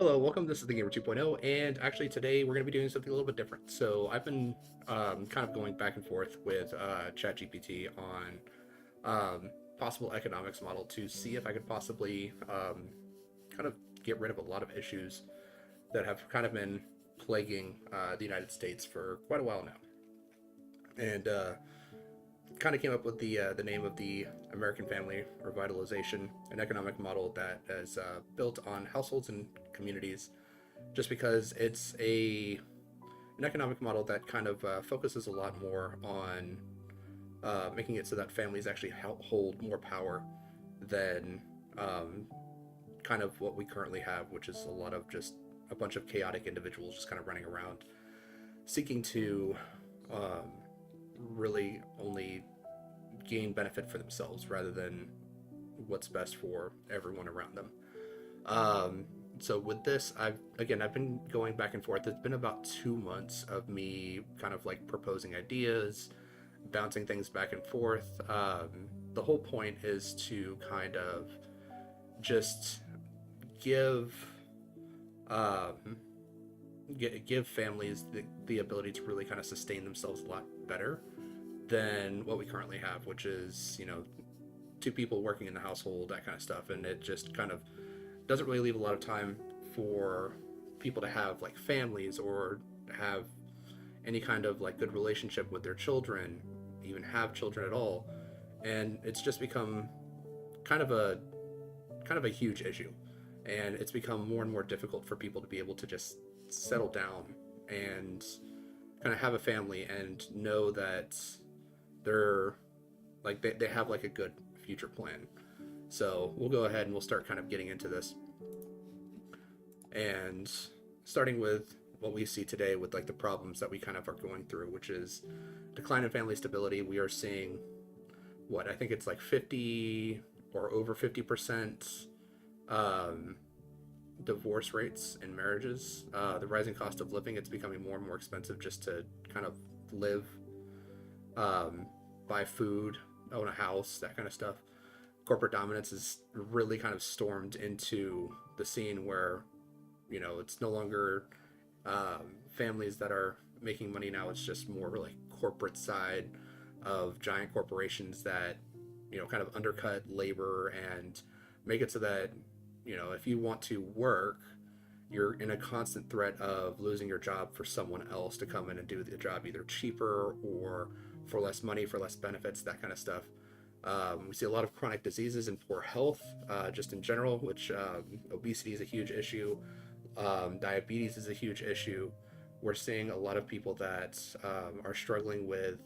Hello, welcome. This is the Gamer 2.0, and actually today we're going to be doing something a little bit different. So I've been kind of going back and forth with ChatGPT on possible economics model to see if I could possibly kind of get rid of a lot of issues that have kind of been plaguing the United States for quite a while now. And kind of came up with the name of the American Family Revitalization, an economic model that is built on households and communities just because it's an economic model that kind of focuses a lot more on making it so that families actually hold more power than um, kind of what we currently have, which is a lot of just a bunch of chaotic individuals just kind of running around seeking to um, really only gain benefit for themselves rather than what's best for everyone around them. Um, so with this, I've been going back and forth. It's been about 2 months of me kind of like proposing ideas, bouncing things back and forth. The whole point is to kind of just give um, give families the ability to really kind of sustain themselves a lot better than what we currently have, which is two people working in the household, that kind of stuff, and it just kind of doesn't really leave a lot of time for people to have like families or have any kind of like good relationship with their children, even have children at all. And it's just become kind of a huge issue. And it's become more and more difficult for people to be able to just settle down and kind of have a family and know that they're they have like a good future plan. So we'll go ahead and we'll start kind of getting into this. And starting with what we see today with like the problems that we kind of are going through, which is decline in family stability. We are seeing what I think it's like 50 or over 50% um, divorce rates in marriages. The rising cost of living, it's becoming more and more expensive just to kind of live, um, buy food, own a house, that kind of stuff. Corporate dominance is really kind of stormed into the scene where it's no longer families that are making money now. It's just more like corporate side of giant corporations that kind of undercut labor and make it so that if you want to work, you're in a constant threat of losing your job for someone else to come in and do the job either cheaper or for less money, for less benefits, that kind of stuff. We see a lot of chronic diseases and poor health, just in general, which obesity is a huge issue. Diabetes is a huge issue. We're seeing a lot of people that are struggling with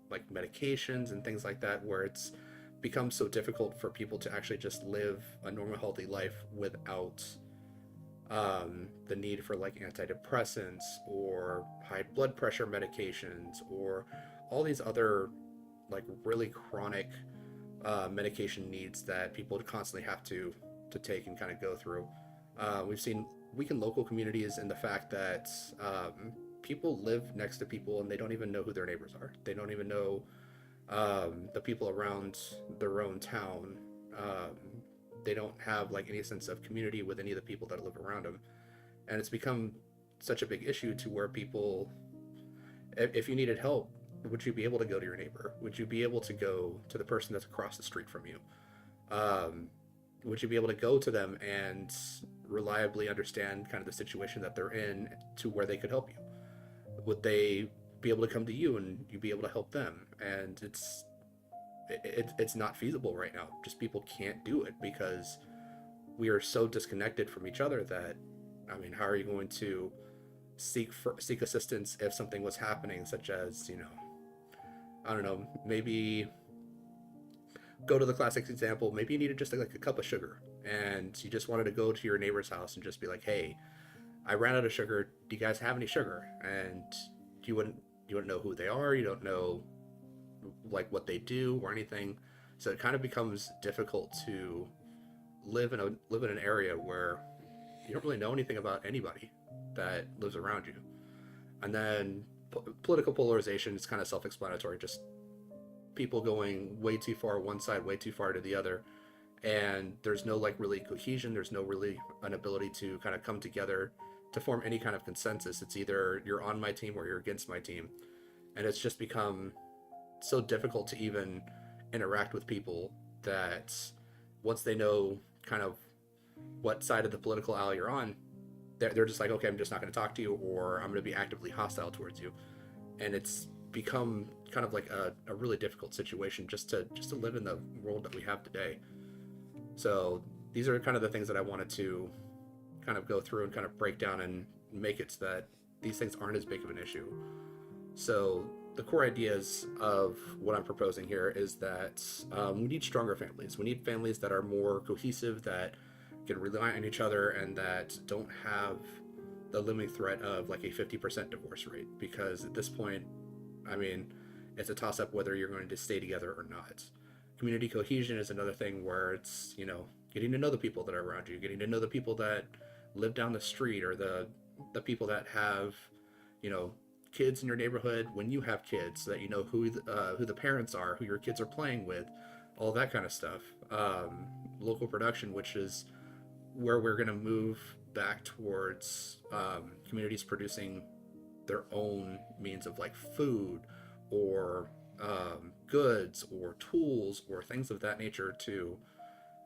like medications and things like that, where it's become so difficult for people to actually just live a normal, healthy life without the need for like antidepressants or high blood pressure medications or all these other like really chronic medication needs that people constantly have to take and kind of go through. We've seen weakened local communities in the fact that people live next to people and they don't even know who their neighbors are. They don't even know the people around their own town. They don't have like any sense of community with any of the people that live around them, and it's become such a big issue to where people, if you needed help, would you be able to go to your neighbor? Would you be able to go to the person that's across the street from you? Um, would you be able to go to them and reliably understand kind of the situation that they're in to where they could help you? Would they be able to come to you and you be able to help them? And it's not feasible right now. Just people can't do it because we are so disconnected from each other that, I mean, how are you going to seek assistance if something was happening, such as, I don't know, maybe go to the classic example. Maybe you needed just like a cup of sugar, and you just wanted to go to your neighbor's house and just be like, "Hey, I ran out of sugar. Do you guys have any sugar?" And you wouldn't you wouldn't know who they are. You don't know like what they do or anything. So it kind of becomes difficult to live in an area where you don't really know anything about anybody that lives around you. And then political polarization is kind of self-explanatory. Just people going way too far one side, way too far to the other, and there's no like really cohesion. There's no really an ability to kind of come together to form any kind of consensus. It's either you're on my team or you're against my team, and it's just become so difficult to even interact with people that once they know kind of what side of the political aisle you're on, they're just like, okay, I'm just not going to talk to you, or I'm going to be actively hostile towards you. And it's become kind of like a really difficult situation just to live in the world that we have today. So these are kind of the things that I wanted to kind of go through and kind of break down and make it so that these things aren't as big of an issue. So the core ideas of what I'm proposing here is that we need stronger families. We need families that are more cohesive, that can rely on each other, and that don't have the looming threat of like a 50% divorce rate. Because at this point, I mean, it's a toss up whether you're going to stay together or not. Community cohesion is another thing where it's, getting to know the people that are around you, getting to know the people that live down the street, or the people that have, you know, kids in your neighborhood when you have kids, so that you know who the parents are, who your kids are playing with, all that kind of stuff. Local production, which is where we're going to move back towards communities producing their own means of like food or goods or tools or things of that nature, to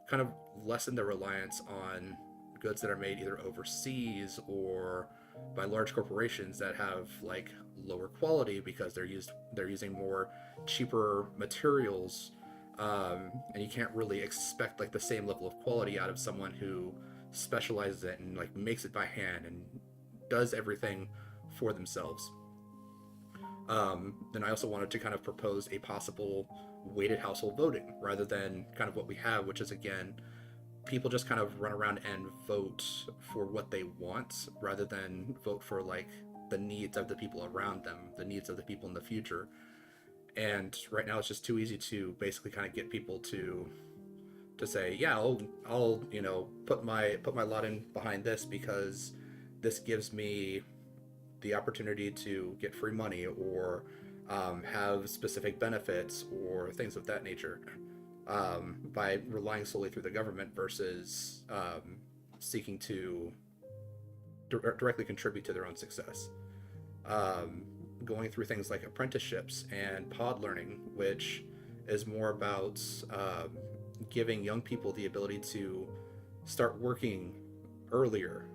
kind of lessen the reliance on goods that are made either overseas or by large corporations that have like lower quality because they're using more cheaper materials, and you can't really expect like the same level of quality out of someone who specializes it and like makes it by hand and does everything for themselves. Then I also wanted to kind of propose a possible weighted household voting rather than kind of what we have, which is again, people just kind of run around and vote for what they want rather than vote for like the needs of the people around them, the needs of the people in the future. And right now it's just too easy to basically kind of get people to say, yeah, I'll put my lot in behind this because this gives me the opportunity to get free money or have specific benefits or things of that nature, by relying solely through the government versus seeking to directly contribute to their own success. Going through things like apprenticeships and pod learning, which is more about giving young people the ability to start working earlier,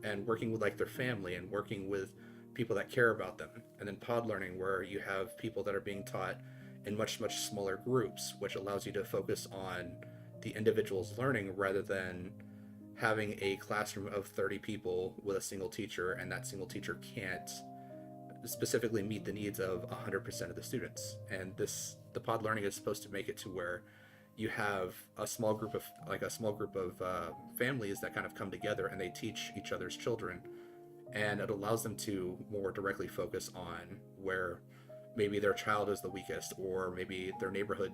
and working with like their family and working with people that care about them. And then pod learning, where you have people that are being taught in much smaller groups, which allows you to focus on the individual's learning rather than having a classroom of 30 people with a single teacher, and that single teacher can't specifically meet the needs of 100% of the students. And the pod learning is supposed to make it to where you have a small group of families that kind of come together and they teach each other's children, and it allows them to more directly focus on where maybe their child is the weakest, or maybe their neighborhood,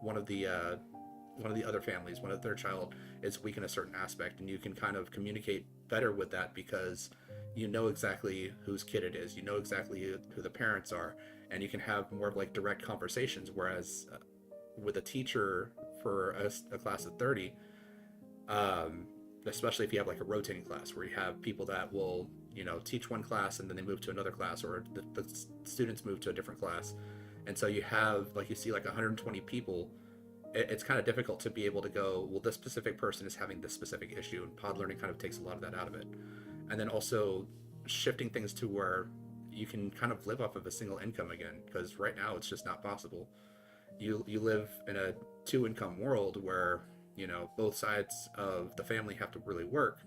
one of the other families, one of their child is weak in a certain aspect, and you can kind of communicate better with that because you know exactly whose kid it is, you know exactly who the parents are, and you can have more of like direct conversations. Whereas with a teacher for a class of 30, especially if you have like a rotating class where you have people that will teach one class and then they move to another class, or the students move to a different class, and so you have like you see like 120 people, it's kind of difficult to be able to go, well, this specific person is having this specific issue, and pod learning kind of takes a lot of that out of it. And then also shifting things to where you can kind of live off of a single income again, because right now it's just not possible. You live in a two income world where both sides of the family have to really work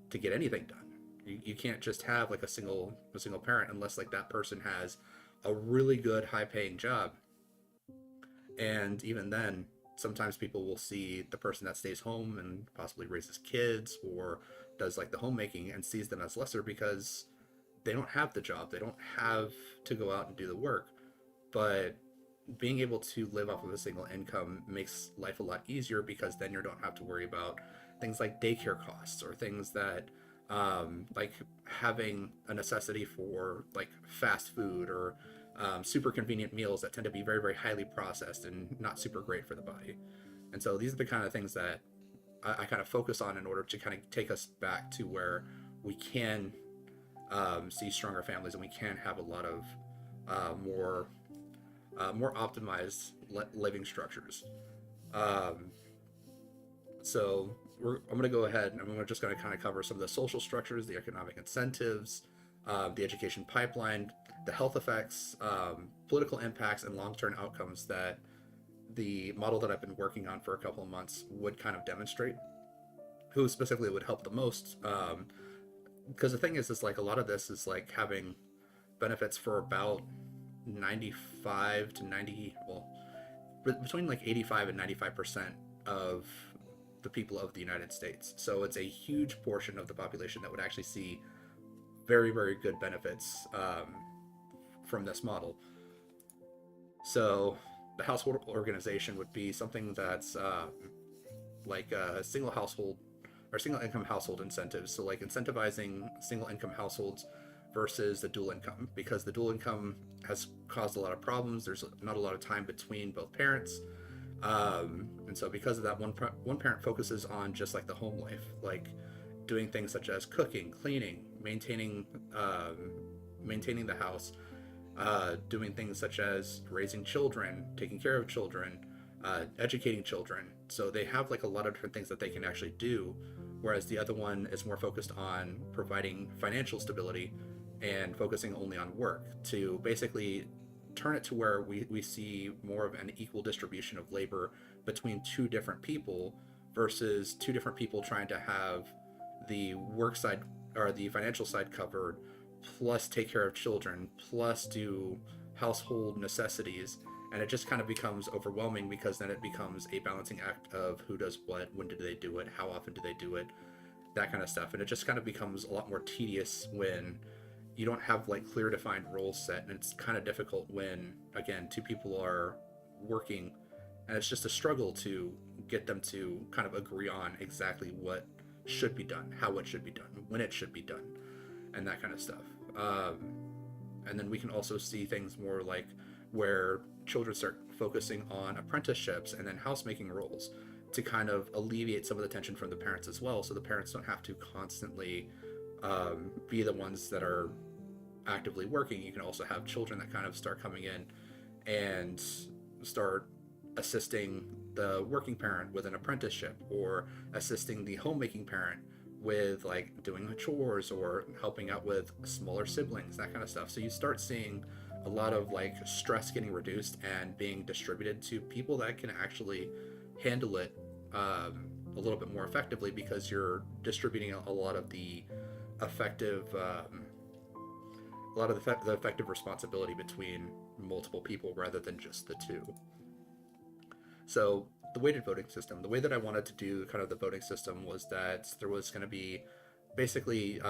to get anything done. You can't just have like a single parent unless like that person has a really good high paying job. And even then, sometimes people will see the person that stays home and possibly raises kids or does like the homemaking and sees them as lesser because they don't have the job. They don't have to go out and do the work. But being able to live off of a single income makes life a lot easier because then you don't have to worry about things like daycare costs or things that like having a necessity for like fast food or super convenient meals that tend to be very, very highly processed and not super great for the body. And so these are the kind of things that I kind of focus on in order to kind of take us back to where we can see stronger families and we can have a lot of more more optimized living structures. Um, so I'm going to go ahead and I'm just going to kind of cover some of the social structures, the economic incentives, the education pipeline, the health effects, political impacts, and long-term outcomes that the model that I've been working on for a couple of months would kind of demonstrate. Who specifically would help the most? Because the thing is like a lot of this is like having benefits for about 95 to 90, well, between like 85 and 95% of the people of the United States. So it's a huge portion of the population that would actually see very, very good benefits from this model. So the household organization would be something that's like a single household or single income household incentives. So like incentivizing single income households versus the dual income, because the dual income has caused a lot of problems. There's not a lot of time between both parents. And so because of that, one parent focuses on just like the home life, like doing things such as cooking, cleaning, maintaining the house, doing things such as raising children, taking care of children, educating children. So they have like a lot of different things that they can actually do, whereas the other one is more focused on providing financial stability and focusing only on work to basically turn it to where we see more of an equal distribution of labor between two different people versus two different people trying to have the work side or the financial side covered, plus take care of children, plus do household necessities. And it just kind of becomes overwhelming because then it becomes a balancing act of who does what, when do they do it, how often do they do it, that kind of stuff. And it just kind of becomes a lot more tedious when you don't have like clear defined roles set, and it's kind of difficult when again two people are working and it's just a struggle to get them to kind of agree on exactly what should be done, how it should be done, when it should be done, and that kind of stuff. And then we can also see things more like where children start focusing on apprenticeships and then housemaking roles to kind of alleviate some of the tension from the parents as well, so the parents don't have to constantly be the ones that are actively working. You can also have children that kind of start coming in and start assisting the working parent with an apprenticeship or assisting the homemaking parent with like doing the chores or helping out with smaller siblings, that kind of stuff. So you start seeing a lot of like stress getting reduced and being distributed to people that can actually handle it a little bit more effectively, because you're distributing a lot of the effective the effective responsibility between multiple people rather than just the two. So the weighted voting system, the way that I wanted to do kind of the voting system was that there was going to be basically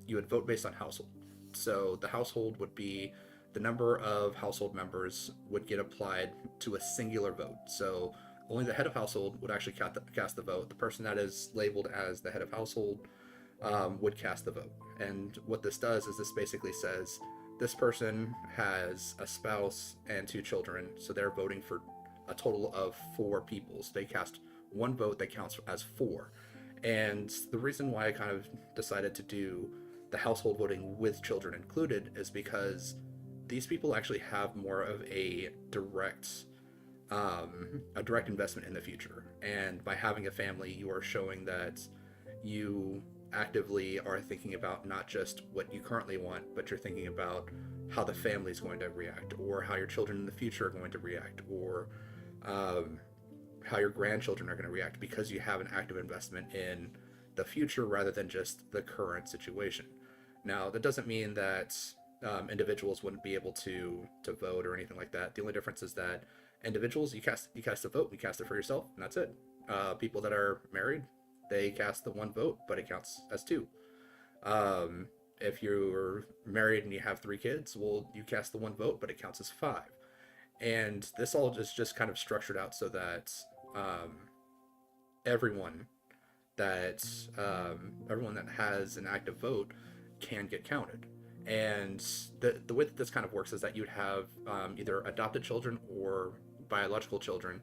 you would vote based on household. So the household would be the number of household members would get applied to a singular vote. So only the head of household would actually cast the vote. The person that is labeled as the head of household would cast the vote. And what this does is this basically says this person has a spouse and two children, so they're voting for a total of four people. So they cast one vote that counts as four. And the reason why I kind of decided to do the household voting with children included is because these people actually have more of a direct investment in the future. And by having a family, you are showing that you actively are thinking about not just what you currently want, but you're thinking about how the family is going to react, or how your children in the future are going to react, or how your grandchildren are going to react, because you have an active investment in the future rather than just the current situation. Now, that doesn't mean that individuals wouldn't be able to vote or anything like that. The only difference is that individuals, you cast a vote, you cast it for yourself, and that's it. People that are married, they cast the one vote, but it counts as two. If you're married and you have three kids, well, you cast the one vote, but it counts as five. And this all is just kind of structured out so that um, everyone everyone that has an active vote can get counted. And the way that this kind of works is that you'd have either adopted children or biological children.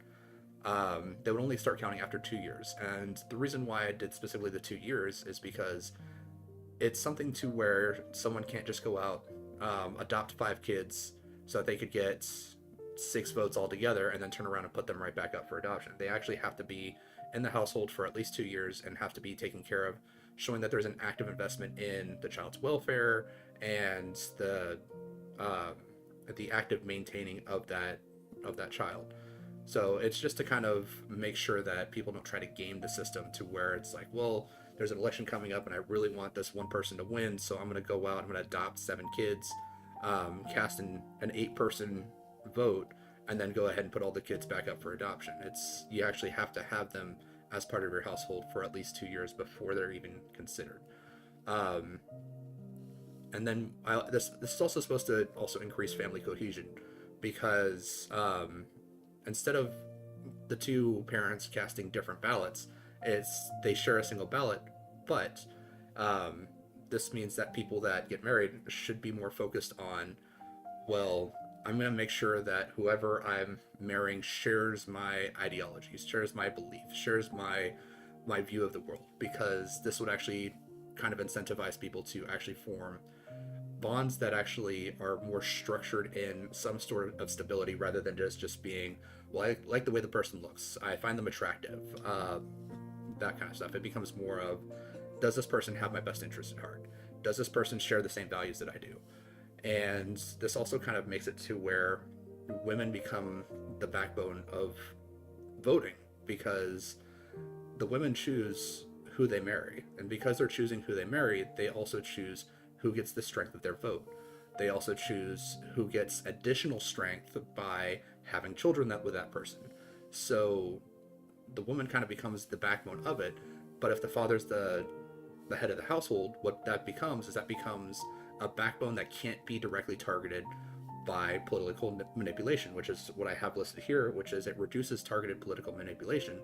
They would only start counting after 2 years. And the reason why I did specifically the 2 years is because it's something to where someone can't just go out, adopt five kids so that they could get six votes altogether and then turn around and put them right back up for adoption. They actually have to be in the household for at least 2 years and have to be taken care of, showing that there's an active investment in the child's welfare and uh, the active maintaining of that child. So it's just to kind of make sure that people don't try to game the system to where it's like, well, there's an election coming up and I really want this one person to win, so I'm going to go out, I'm going to adopt seven kids, cast an eight-person vote, and then go ahead and put all the kids back up for adoption. You actually have to have them as part of your household for at least 2 years before they're even considered. Um, and then this is also supposed to also increase family cohesion because instead of the two parents casting different ballots, they share a single ballot, but um, this means that people that get married should be more focused on, well, I'm going to make sure that whoever I'm marrying shares my ideologies, shares my beliefs, shares my view of the world, because this would actually kind of incentivize people to actually form bonds that actually are more structured in some sort of stability rather than just being, well, I like the way the person looks, I find them attractive, that kind of stuff. It becomes more of, does this person have my best interest at heart? Does this person share the same values that I do? And this also kind of makes it to where women become the backbone of voting, because the women choose who they marry. And because they're choosing who they marry, they also choose who gets the strength of their vote. They also choose who gets additional strength by having children with that person. So the woman kind of becomes the backbone of it. But if the father's the head of the household, what that becomes is that becomes a backbone that can't be directly targeted by political manipulation, which is what I have listed here, which is it reduces targeted political manipulation,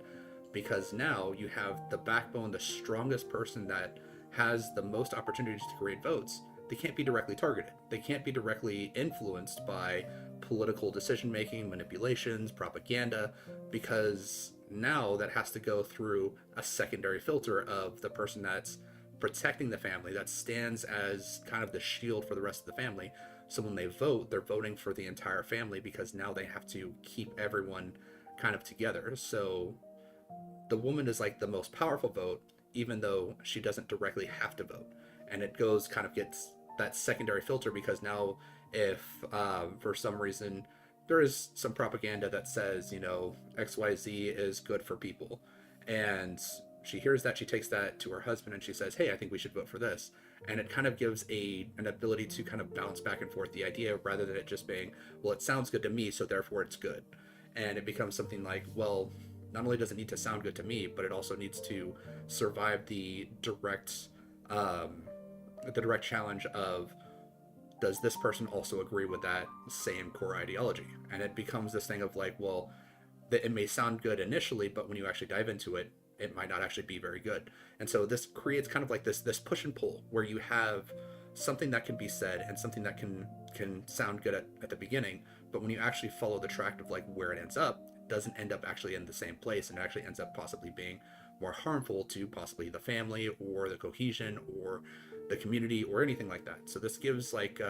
because now you have the backbone, the strongest person that has the most opportunities to create votes. They can't be directly targeted. They can't be directly influenced by political decision making, manipulations, propaganda, because now that has to go through a secondary filter of the person that's protecting the family, that stands as kind of the shield for the rest of the family. So when they vote, they're voting for the entire family, because now they have to keep everyone kind of together. So the woman is like the most powerful vote, even though she doesn't directly have to vote. And it gets that secondary filter, because now if for some reason there is some propaganda that says, XYZ is good for people, and she hears that, she takes that to her husband and she says, hey, I think we should vote for this. And it kind of gives an ability to kind of bounce back and forth the idea, rather than it just being, well, it sounds good to me, so therefore it's good. And it becomes something like, well, not only does it need to sound good to me, but it also needs to survive the direct challenge of, does this person also agree with that same core ideology? And it becomes this thing of like, well, it may sound good initially, but when you actually dive into it, it might not actually be very good. And so this creates kind of like this push and pull, where you have something that can be said and something that can sound good at the beginning, but when you actually follow the track of like where it ends up, it doesn't end up actually in the same place, and it actually ends up possibly being more harmful to possibly the family or the cohesion or the community or anything like that. So this gives like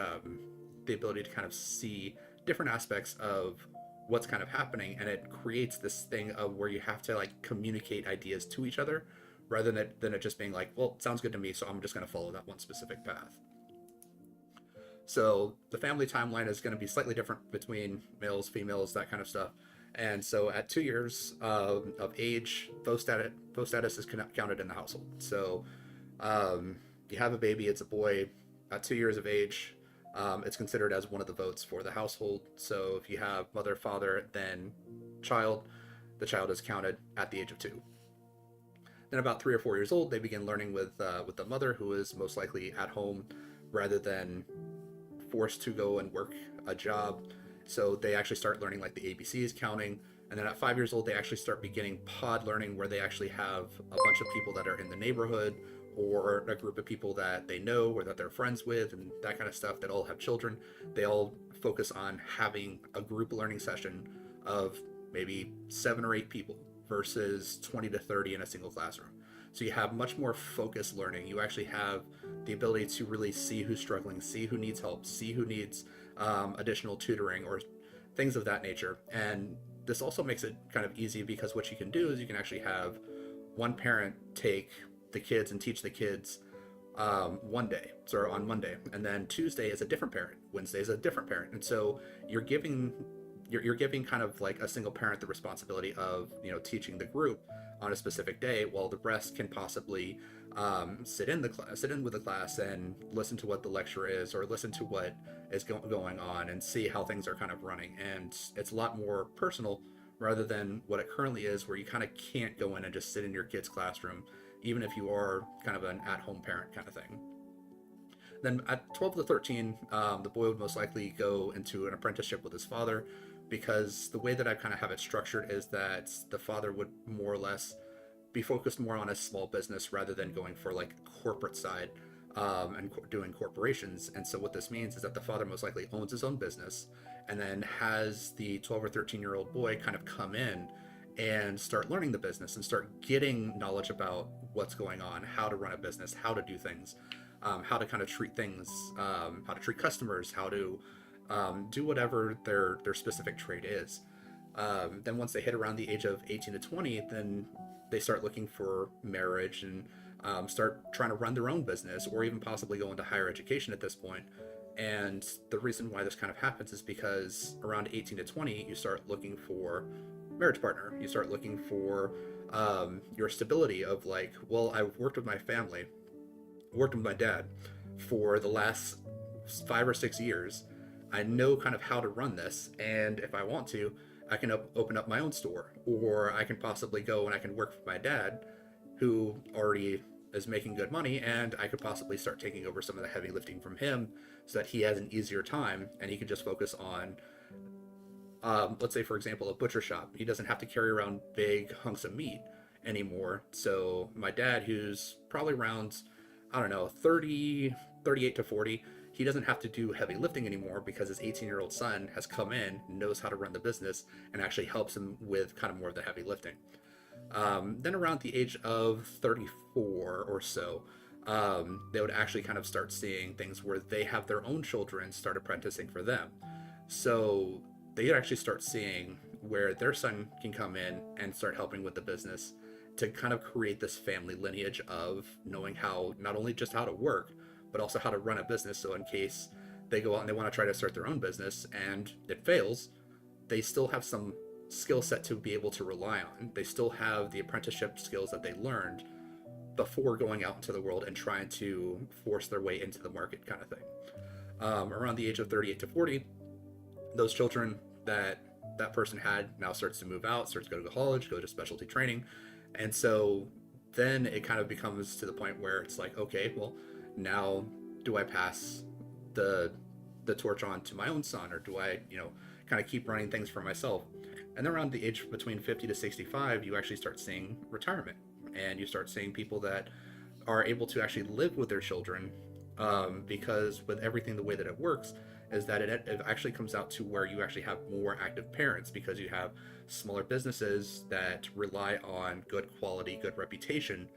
the ability to kind of see different aspects of what's kind of happening, and it creates this thing of where you have to like communicate ideas to each other, rather than it just being like, well, it sounds good to me, so I'm just going to follow that one specific path. So the family timeline is going to be slightly different between males, females, that kind of stuff. And so at 2 years of age, vote status is counted in the household. So um, you have a baby, it's a boy. At 2 years of age, it's considered as one of the votes for the household. So if you have mother, father, then child, the child is counted at the age of 2. Then about 3 or 4 years old, they begin learning with the mother, who is most likely at home rather than forced to go and work a job. So they actually start learning like the ABCs, counting. And then at 5 years old, they actually start beginning pod learning, where they actually have a bunch of people that are in the neighborhood or a group of people that they know or that they're friends with and that kind of stuff that all have children. They all focus on having a group learning session of maybe 7 or 8 people versus 20 to 30 in a single classroom. So you have much more focused learning. You actually have the ability to really see who's struggling, see who needs help, see who needs additional tutoring or things of that nature. And this also makes it kind of easy, because what you can do is you can actually have one parent take the kids and teach the kids one day, so on Monday, and then Tuesday is a different parent, Wednesday is a different parent, and so you're giving kind of like a single parent the responsibility of teaching the group on a specific day, while the rest can possibly sit in with the class and listen to what the lecture is, or listen to what is going on and see how things are kind of running. And it's a lot more personal rather than what it currently is, where you kind of can't go in and just sit in your kid's classroom, even if you are kind of an at-home parent kind of thing. Then at 12 to 13, the boy would most likely go into an apprenticeship with his father, because the way that I kind of have it structured is that the father would more or less be focused more on a small business rather than going for like corporate side and doing corporations. And so what this means is that the father most likely owns his own business, and then has the 12 or 13-year-old boy kind of come in and start learning the business and start getting knowledge about what's going on, how to run a business, how to do things, how to kind of treat things, how to treat customers, how to do whatever their specific trade is. Then once they hit around the age of 18 to 20, then they start looking for marriage and start trying to run their own business, or even possibly go into higher education at this point. And the reason why this kind of happens is because around 18 to 20, you start looking for marriage partner. You start looking for your stability of like, well, I've worked with my family, worked with my dad for the last 5 or 6 years. I know kind of how to run this, and if I want to, I can open up my own store, or I can possibly go and I can work for my dad, who already is making good money, and I could possibly start taking over some of the heavy lifting from him, so that he has an easier time and he can just focus on, let's say, for example, a butcher shop. He doesn't have to carry around big hunks of meat anymore. So my dad, who's probably around, I don't know, 30, 38 to 40, he doesn't have to do heavy lifting anymore, because his 18-year-old son has come in, knows how to run the business, and actually helps him with kind of more of the heavy lifting. Then around the age of 34 or so, they would actually kind of start seeing things where they have their own children start apprenticing for them. So they actually start seeing where their son can come in and start helping with the business, to kind of create this family lineage of knowing how, not only just how to work, but also how to run a business. So in case they go out and they want to try to start their own business and it fails, they still have some skill set to be able to rely on. They still have the apprenticeship skills that they learned before going out into the world and trying to force their way into the market kind of thing. Around the age of 38 to 40, those children that person had now starts to move out, starts to go to college, go to specialty training. And so then it kind of becomes to the point where it's like, okay, well, now do I pass the torch on to my own son, or do I, kind of keep running things for myself? And then around the age between 50 to 65, you actually start seeing retirement, and you start seeing people that are able to actually live with their children, because with everything the way that it works is that it actually comes out to where you actually have more active parents, because you have smaller businesses that rely on good quality, good reputation,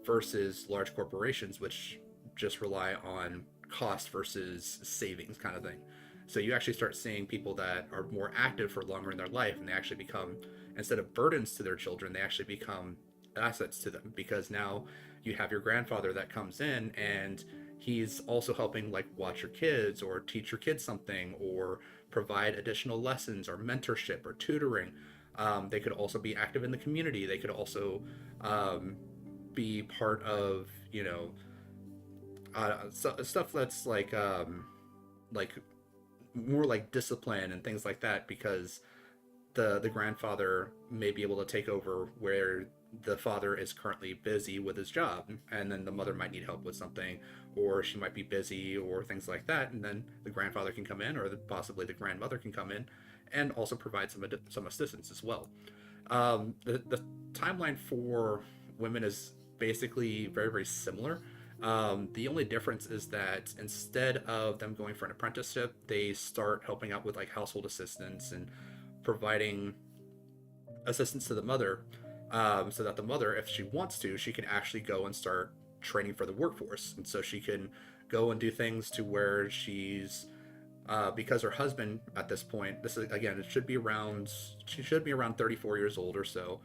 versus large corporations which just rely on cost versus savings kind of thing. So you actually start seeing people that are more active for longer in their life, and they actually become, instead of burdens to their children, they actually become assets to them, because now you have your grandfather that comes in and he's also helping like watch your kids or teach your kids something, or provide additional lessons or mentorship or tutoring. They could also be active in the community. They could also um, be part of, stuff that's like more like discipline and things like that, because the grandfather may be able to take over where the father is currently busy with his job, and then the mother might need help with something, or she might be busy or things like that, and then the grandfather can come in, or possibly the grandmother can come in and also provide some assistance as well. The timeline for women is basically very, very similar. The only difference is that instead of them going for an apprenticeship, they start helping out with like household assistance and providing assistance to the mother, so that the mother, if she wants to, she can actually go and start training for the workforce. And so she can go and do things to where because her husband at this point, this is again, she should be around 34 years old or so,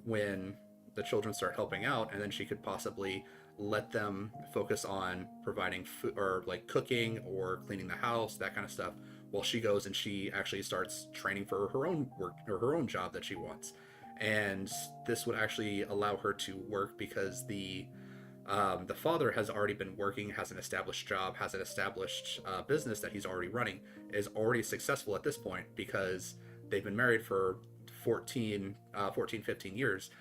when the children start helping out, and then she could possibly let them focus on providing food or like cooking or cleaning the house, that kind of stuff, while she goes and she actually starts training for her own work or her own job that she wants. And this would actually allow her to work because the father has already been working, has an established job, has an established business that he's already running, is already successful at this point because they've been married for 15 years,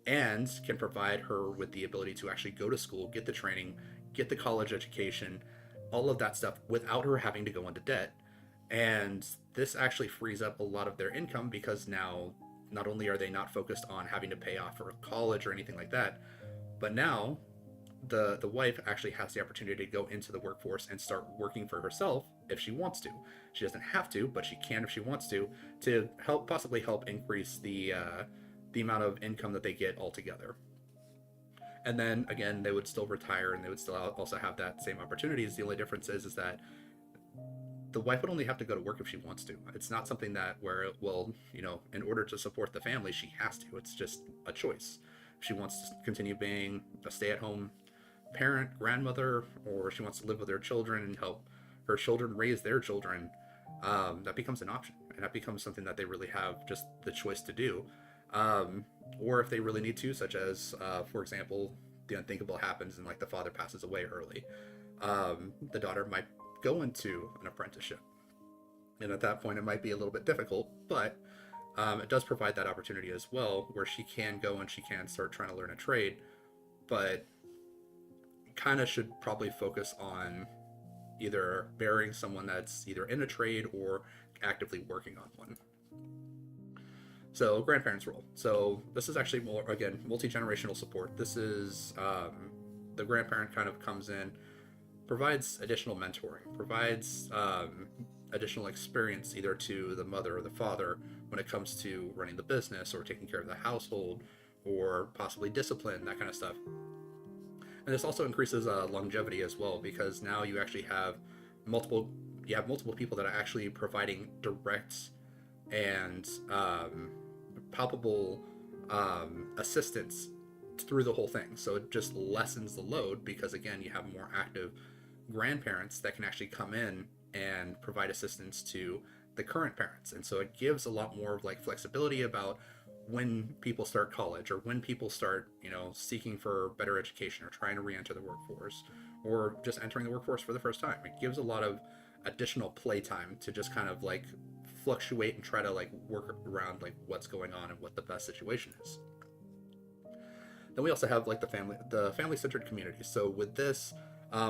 and can provide her with the ability to actually go to school, get the training, get the college education, all of that stuff without her having to go into debt. And this actually frees up a lot of their income, because now not only are they not focused on having to pay off for college or anything like that, but now the wife actually has the opportunity to go into the workforce and start working for herself if she wants to. She doesn't have to, but she can if she wants to possibly help increase the amount of income that they get altogether. And then again, they would still retire and they would still also have that same opportunities. The only difference is that the wife would only have to go to work if she wants to. It's not something that where it will, in order to support the family, she has to. It's just a choice. If she wants to continue being a stay-at-home parent, grandmother, or she wants to live with her children and help her children raise their children, that becomes an option, and that becomes something that they really have just the choice to do. Um, or if they really need to, such as, for example, the unthinkable happens and like the father passes away early, the daughter might go into an apprenticeship, and at that point it might be a little bit difficult, but it does provide that opportunity as well, where she can go and she can start trying to learn a trade, but kind of should probably focus on either marrying someone that's either in a trade or actively working on one. So, grandparents' role. So, this is actually more, again, multi generational support. This is the grandparent kind of comes in, provides additional mentoring, provides additional experience either to the mother or the father when it comes to running the business or taking care of the household or possibly discipline, that kind of stuff. And this also increases longevity as well, because now you actually have multiple multiple people that are actually providing direct and palpable assistance through the whole thing. So it just lessens the load, because again, you have more active grandparents that can actually come in and provide assistance to the current parents. And so it gives a lot more of like flexibility about when people start college, or when people start, seeking for better education or trying to re-enter the workforce, or just entering the workforce for the first time. It gives a lot of additional playtime to just kind of like fluctuate and try to like work around like what's going on and what the best situation is. Then we also have like the family centered communities. So with this,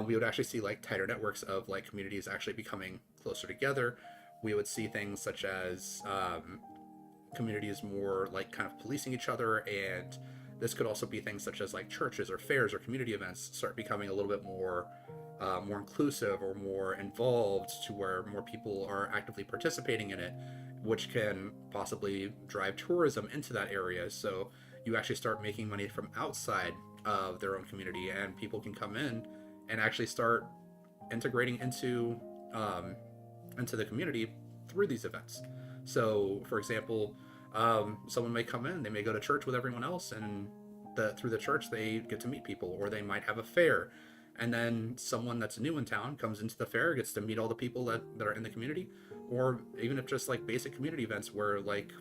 we would actually see like tighter networks of like communities actually becoming closer together. We would see things such as communities more like kind of policing each other, and this could also be things such as like churches or fairs or community events start becoming a little bit more inclusive or more involved, to where more people are actively participating in it, which can possibly drive tourism into that area. So you actually start making money from outside of their own community, and people can come in and actually start integrating into the community through these events. So, for example, someone may come in, they may go to church with everyone else, and through the church they get to meet people, or they might have a fair, and then someone that's new in town comes into the fair, gets to meet all the people that are in the community, or even if just like basic community events where like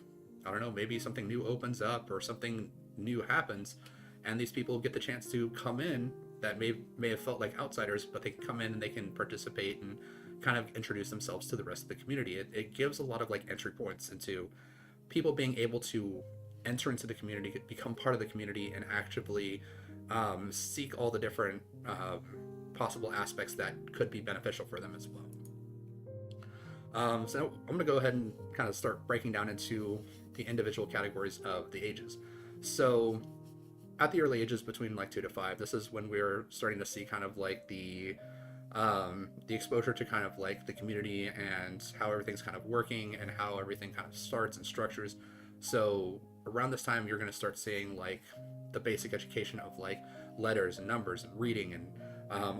I don't know, maybe something new opens up or something new happens, and these people get the chance to come in that may have felt like outsiders, but they can come in and they can participate and kind of introduce themselves to the rest of the community. It gives a lot of like entry points into people being able to enter into the community, become part of the community, and actively seek all the different possible aspects that could be beneficial for them as well. So I'm going to go ahead and kind of start breaking down into the individual categories of the ages. So at the early ages between like 2 to 5, this is when we're starting to see kind of like the exposure to kind of like the community and how everything's kind of working and how everything kind of starts and structures. So around this time, you're going to start seeing like the basic education of like letters and numbers and reading and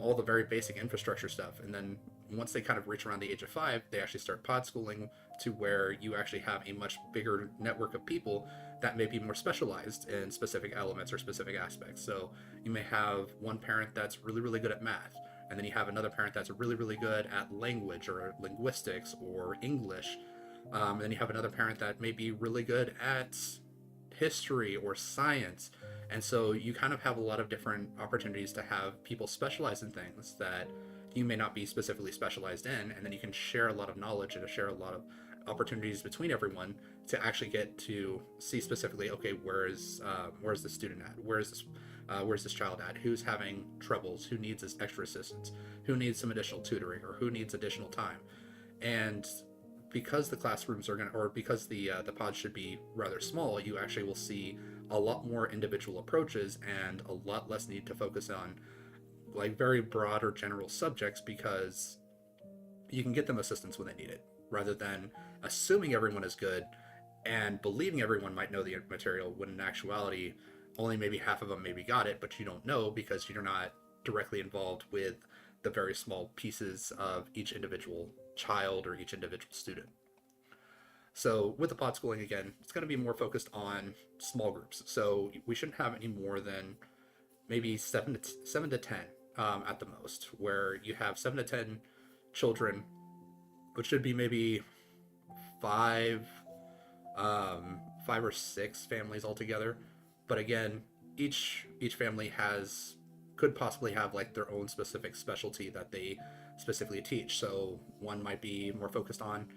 all the very basic infrastructure stuff. And then once they kind of reach around the age of 5, they actually start pod schooling to where you actually have a much bigger network of people that may be more specialized in specific elements or specific aspects. So you may have one parent that's really, really good at math, and then you have another parent that's really, really good at language or linguistics or English. And then you have another parent that may be really good at history or science. And so you kind of have a lot of different opportunities to have people specialize in things that you may not be specifically specialized in, and then you can share a lot of knowledge and share a lot of opportunities between everyone to actually get to see specifically, okay, where's the student at, where's this child at, who's having troubles, who needs this extra assistance, who needs some additional tutoring, or who needs additional time. And because the classrooms are because the pods should be rather small, you actually will see a lot more individual approaches and a lot less need to focus on like very broad or general subjects, because you can get them assistance when they need it, rather than assuming everyone is good and believing everyone might know the material, when in actuality only maybe half of them maybe got it, but you don't know because you're not directly involved with the very small pieces of each individual child or each individual student. So with the pod schooling, again, it's going to be more focused on small groups. So we shouldn't have any more than maybe 7 to 10 at the most, where you have 7 to 10 children, which should be maybe five, 5 or 6 families altogether. But again, each family could possibly have like their own specific specialty that they specifically teach. So one might be more focused on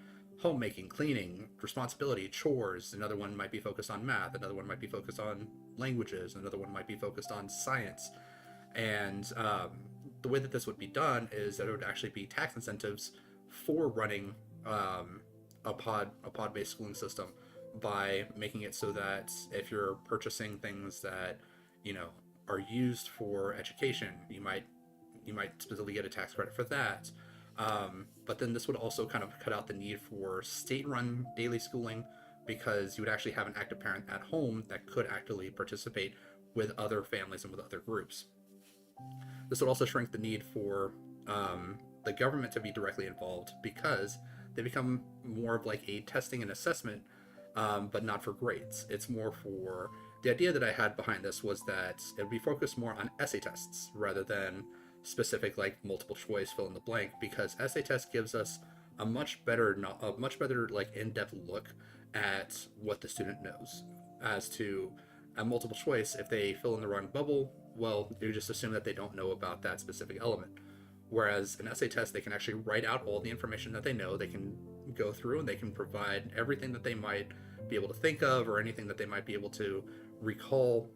homemaking, cleaning, responsibility, chores. Another one might be focused on math. Another one might be focused on languages. Another one might be focused on science. And the way that this would be done is that it would actually be tax incentives for running a pod-based schooling system, by making it so that if you're purchasing things that are used for education, you might specifically get a tax credit for that. But then this would also kind of cut out the need for state-run daily schooling, because you would actually have an active parent at home that could actively participate with other families and with other groups. This would also shrink the need for the government to be directly involved, because they become more of like a testing and assessment, but not for grades. It's more for, the idea that I had behind this was that it would be focused more on essay tests rather than specific like multiple choice fill in the blank, because essay test gives us a much better like in-depth look at what the student knows. As to a multiple choice, if they fill in the wrong bubble, well, you just assume that they don't know about that specific element. Whereas an essay test, they can actually write out all the information that they know. They can go through and they can provide everything that they might be able to think of, or anything that they might be able to recall.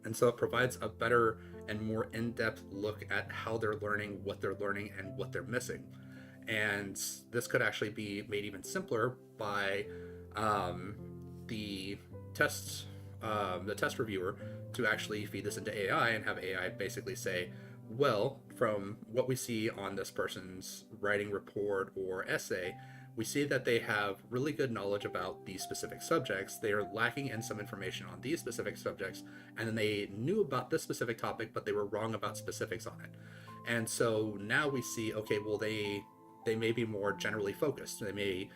And so it provides a better and more in-depth look at how they're learning, what they're learning, and what they're missing. And this could actually be made even simpler by the test reviewer to actually feed this into AI and have AI basically say, well, from what we see on this person's writing report or essay, we see that they have really good knowledge about these specific subjects. They are lacking in some information on these specific subjects, and then they knew about this specific topic, but they were wrong about specifics on it. And so now we see, okay, well, they may be more generally focused. They may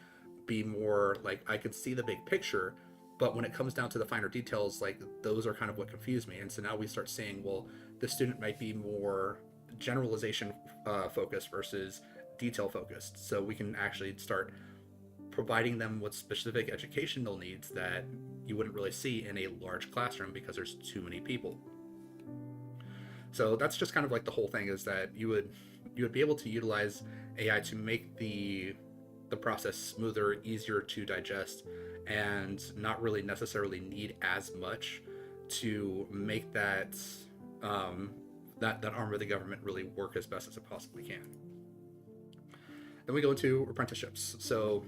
be more like, I can see the big picture, but when it comes down to the finer details, like those are kind of what confuse me. And so now we start seeing, well, the student might be more generalization focused versus detail focused. So we can actually start providing them with specific educational needs that you wouldn't really see in a large classroom because there's too many people. So that's just kind of like the whole thing, is that you would be able to utilize AI to make the process smoother, easier to digest, and not really necessarily need as much to make that arm of the government really work as best as it possibly can. Then we go into apprenticeships. So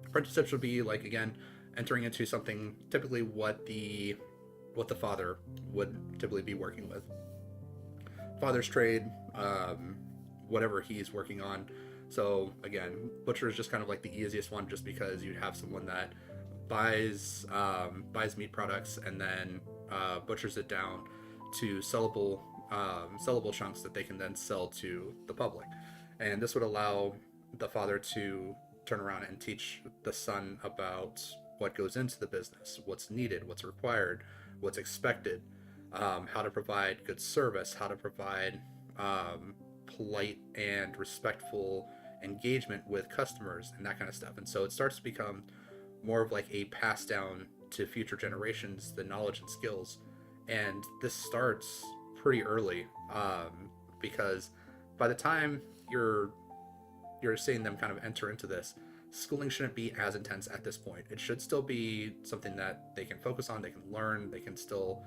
apprenticeships would be like, again, entering into something, typically what the father would typically be working with. Father's trade, whatever he's working on. So again, butcher is just kind of like the easiest one, just because you'd have someone that buys meat products and then butchers it down to sellable chunks that they can then sell to the public. And this would allow the father to turn around and teach the son about what goes into the business, what's needed, what's required, what's expected, how to provide good service, how to provide polite and respectful engagement with customers, and that kind of stuff. And so it starts to become more of like a pass down to future generations, the knowledge and skills. And this starts pretty early, because by the time you're seeing them kind of enter into this, schooling shouldn't be as intense at this point. It should still be something that they can focus on, they can learn, they can still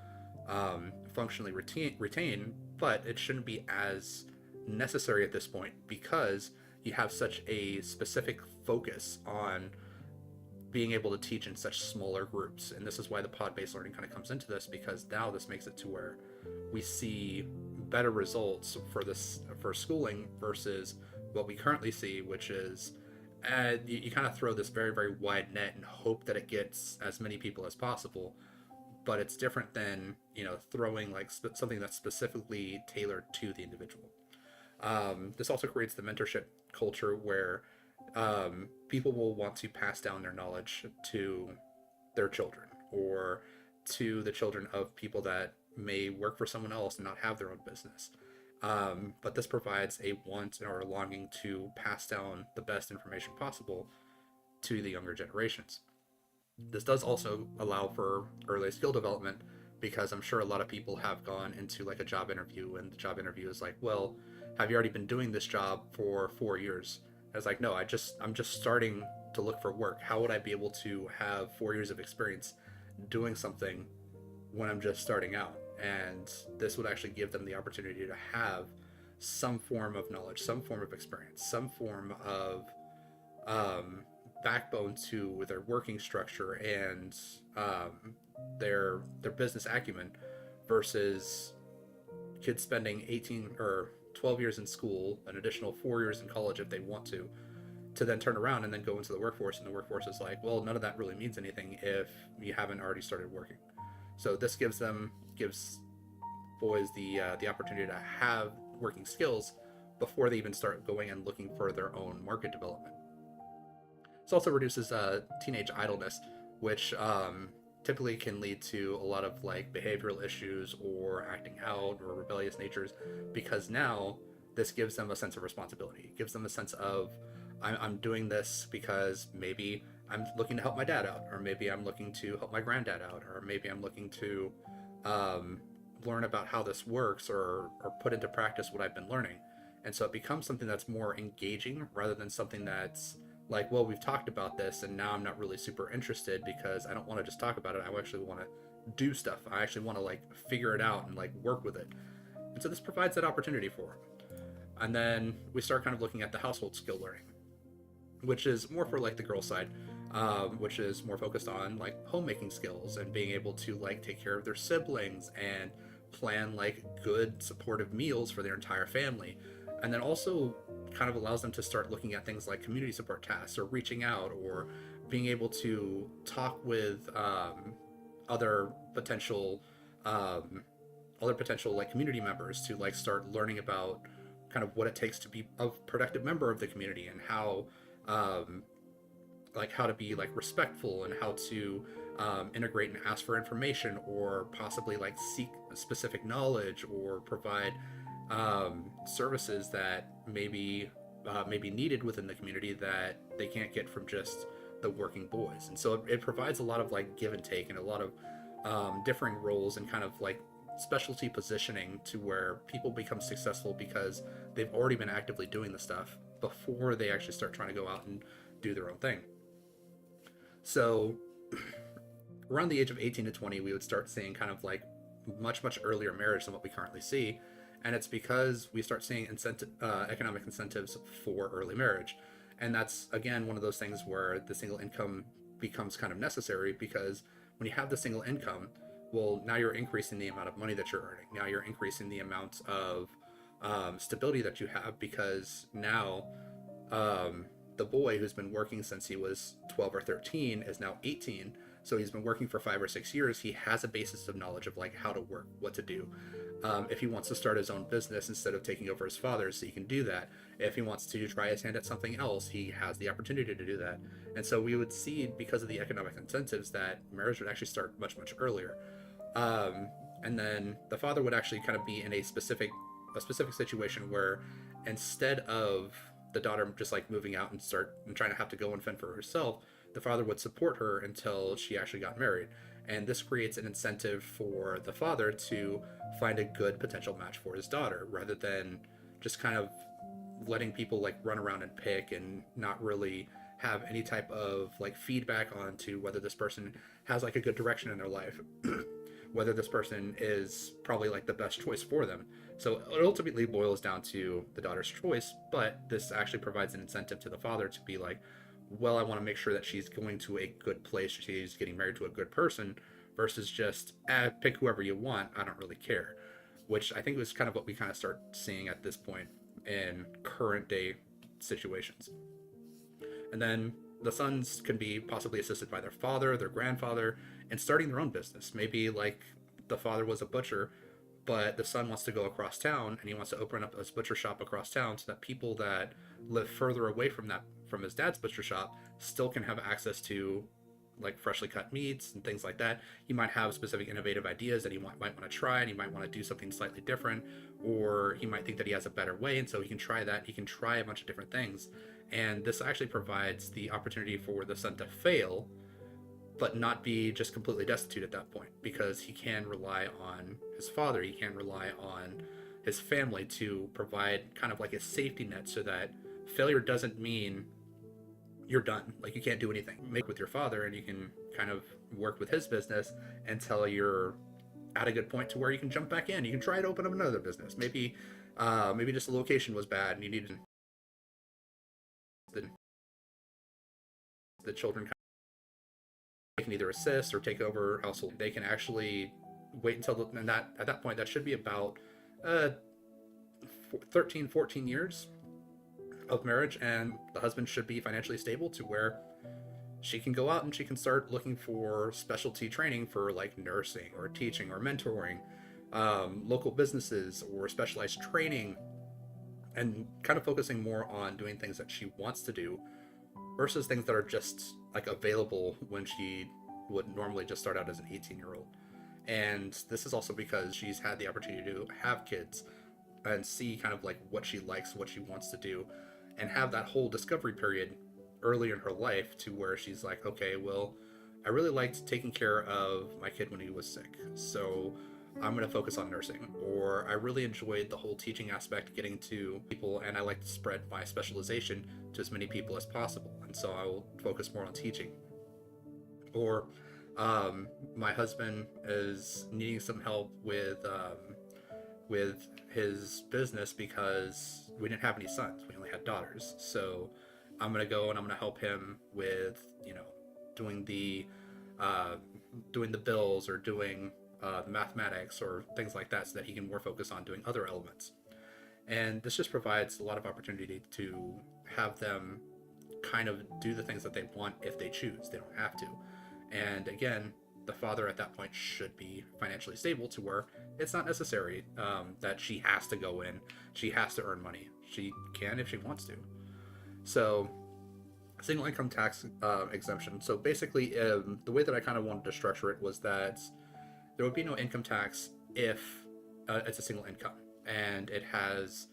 functionally retain, but it shouldn't be as necessary at this point, because you have such a specific focus on being able to teach in such smaller groups. And this is why the pod-based learning kind of comes into this, because now this makes it to where we see better results for schooling versus what we currently see, which is you kind of throw this very, very wide net and hope that it gets as many people as possible. But it's different than, throwing like something that's specifically tailored to the individual. This also creates the mentorship culture where people will want to pass down their knowledge to their children, or to the children of people that may work for someone else and not have their own business. But this provides a want or a longing to pass down the best information possible to the younger generations. This does also allow for early skill development, because I'm sure a lot of people have gone into like a job interview, and the job interview is like, well, have you already been doing this job for 4 years? And it's like, no, I'm just starting to look for work. How would I be able to have 4 years of experience doing something when I'm just starting out? And this would actually give them the opportunity to have some form of knowledge, some form of experience, some form of backbone to their working structure and their business acumen, versus kids spending 18 or 12 years in school, an additional 4 years in college if they want to then turn around and then go into the workforce, and the workforce is like, well, none of that really means anything if you haven't already started working. So this gives boys the opportunity to have working skills before they even start going and looking for their own market development. This also reduces teenage idleness, which typically can lead to a lot of like behavioral issues or acting out or rebellious natures, because now this gives them a sense of responsibility. It gives them a sense of, I'm doing this because maybe I'm looking to help my dad out, or maybe I'm looking to help my granddad out, or maybe I'm looking to learn about how this works, or put into practice what I've been learning. And so it becomes something that's more engaging, rather than something that's like, well, we've talked about this and now I'm not really super interested, because I don't want to just talk about it. I actually want to do stuff. I actually want to like figure it out and like work with it. And so this provides that opportunity for them. And then we start kind of looking at the household skill learning, which is more for like the girl side, which is more focused on like homemaking skills and being able to like take care of their siblings and plan like good supportive meals for their entire family. And then also kind of allows them to start looking at things like community support tasks, or reaching out, or being able to talk with other potential like community members, to like start learning about kind of what it takes to be a productive member of the community, and how like how to be like respectful, and how to integrate and ask for information, or possibly like seek specific knowledge, or provide services that maybe maybe needed within the community that they can't get from just the working boys. And so it provides a lot of like give and take and a lot of differing roles and kind of like specialty positioning to where people become successful because they've already been actively doing the stuff before they actually start trying to go out and do their own thing. So around the age of 18 to 20, we would start seeing kind of like much earlier marriage than what we currently see. And it's because we start seeing economic incentives for early marriage. And that's, again, one of those things where the single income becomes kind of necessary, because when you have the single income, well, now you're increasing the amount of money that you're earning. Now you're increasing the amount of stability that you have, because now the boy who's been working since he was 12 or 13 is now 18. So he's been working for 5 or 6 years. He has a basis of knowledge of like how to work, what to do. If he wants to start his own business instead of taking over his father's, so he can do that. If he wants to try his hand at something else, he has the opportunity to do that. And so we would see, because of the economic incentives, that marriage would actually start much earlier. And then the father would actually kind of be in a specific situation where, instead of the daughter just like moving out and trying to have to go and fend for herself, the father would support her until she actually got married. And this creates an incentive for the father to find a good potential match for his daughter, rather than just kind of letting people like run around and pick and not really have any type of like feedback onto whether this person has like a good direction in their life, whether this person is probably like the best choice for them. So it ultimately boils down to the daughter's choice, but this actually provides an incentive to the father to be like, well, I want to make sure that she's going to a good place, she's getting married to a good person, versus just pick whoever you want, I don't really care. Which I think was kind of what we kind of start seeing at this point in current day situations. And then the sons can be possibly assisted by their father, their grandfather, in starting their own business. Maybe like the father was a butcher, but the son wants to go across town and he wants to open up a butcher shop across town, so that people that live further away from his dad's butcher shop still can have access to like freshly cut meats and things like that. He might have specific innovative ideas that he might want to try, and he might want to do something slightly different, or he might think that he has a better way, and so he can try that. He can try a bunch of different things, and this actually provides the opportunity for the son to fail, but not be just completely destitute at that point, because he can rely on his father, he can rely on his family to provide kind of like a safety net, so that failure doesn't mean you're done. Like, you can't do anything. Make with your father, and you can kind of work with his business until you're at a good point to where you can jump back in. You can try to open up another business. Maybe just the location was bad and you needed the children can either assist or take over household. They can actually wait until and that at that point that should be about 13-14 years of marriage, and the husband should be financially stable to where she can go out and she can start looking for specialty training for like nursing or teaching or mentoring, local businesses or specialized training, and kind of focusing more on doing things that she wants to do versus things that are just like available when she would normally just start out as an 18-year-old. And this is also because she's had the opportunity to have kids and see kind of like what she likes, what she wants to do, and have that whole discovery period early in her life to where she's like, okay, well, I really liked taking care of my kid when he was sick, so I'm going to focus on nursing. Or I really enjoyed the whole teaching aspect, getting to people, and I like to spread my specialization to as many people as possible, and so I will focus more on teaching. Or my husband is needing some help with his business because we didn't have any sons, we only had daughters, so I'm going to go and I'm going to help him with, doing the bills or doing the mathematics or things like that, so that he can more focus on doing other elements. And this just provides a lot of opportunity to have them kind of do the things that they want if they choose. They don't have to. And again, the father at that point should be financially stable to where it's not necessary that she has to go in, she has to earn money. She can if she wants to. So single income tax exemption. So basically, the way that I kind of wanted to structure it was that there would be no income tax if it's a single income and it has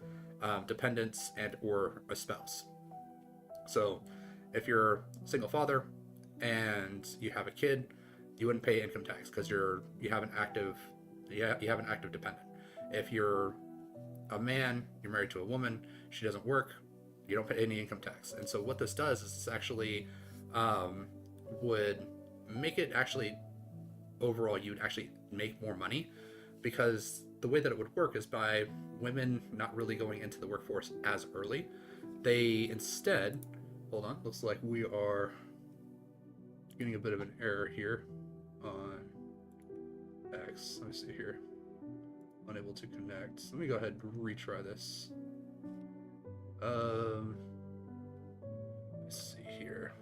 dependents and or a spouse. So if you're a single father and you have a kid, you wouldn't pay income tax because you have an active dependent. If you're a man, you're married to a woman, she doesn't work, you don't pay any income tax. And so what this does is it's actually would make it actually overall you'd actually make more money, because the way that it would work is by women not really going into the workforce as early. They instead, hold on, looks like we are getting a bit of an error here on X. Let me see here. Unable to connect. Let me go ahead and retry this. Let's see here.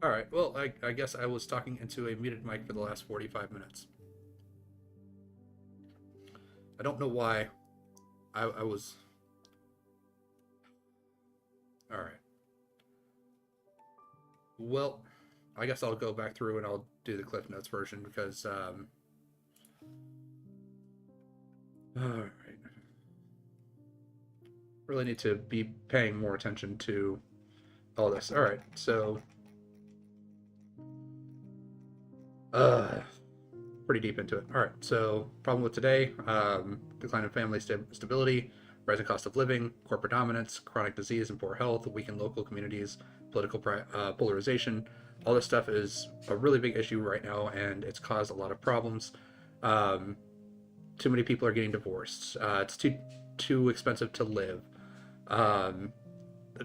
All right. Well, I guess I was talking into a muted mic for the last 45 minutes. I don't know why. I was. All right. Well, I guess I'll go back through and I'll do the Cliff Notes version because. All right. Really need to be paying more attention to all this. All right. So. Pretty deep into it. All right, so problem with today, decline in family stability, rising cost of living, corporate dominance, chronic disease and poor health, weakened local communities, political polarization. All this stuff is a really big issue right now, and it's caused a lot of problems. Too many people are getting divorced. It's too expensive to live.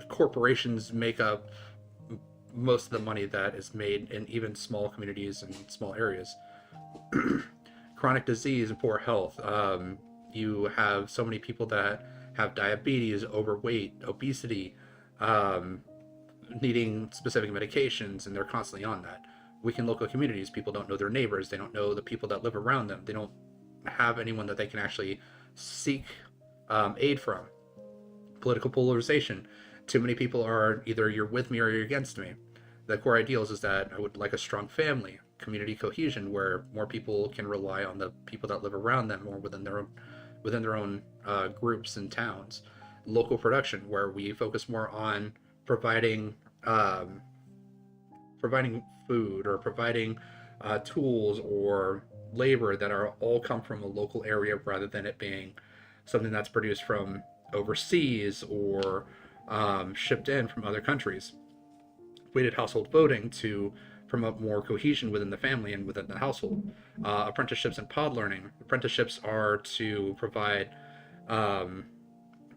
Corporations make up most of the money that is made in even small communities and small areas. Chronic disease and poor health. You have so many people that have diabetes, overweight, obesity, needing specific medications, and they're constantly on that. Weakened local communities. People don't know their neighbors. They don't know the people that live around them. They don't have anyone that they can actually seek aid from. Political polarization. Too many people are either you're with me or you're against me. The core ideals is that I would like a strong family, community cohesion, where more people can rely on the people that live around them or within their own groups and towns. Local production, where we focus more on providing food or providing tools or labor that are all come from a local area rather than it being something that's produced from overseas or shipped in from other countries. Weighted household voting to promote more cohesion within the family and within the household. Apprenticeships and pod learning. Apprenticeships are to provide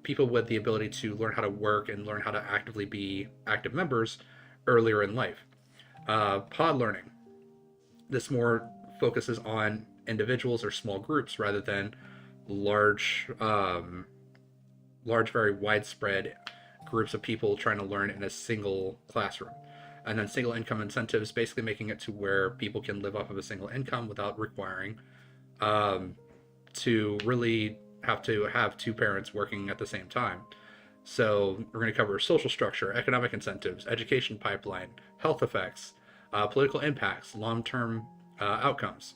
people with the ability to learn how to work and learn how to actively be active members earlier in life. Pod learning. This more focuses on individuals or small groups rather than large, very widespread groups of people trying to learn in a single classroom. And then single income incentives, basically making it to where people can live off of a single income without requiring to really have to have two parents working at the same time. So we're going to cover social structure, economic incentives, education pipeline, health effects, political impacts, long-term outcomes.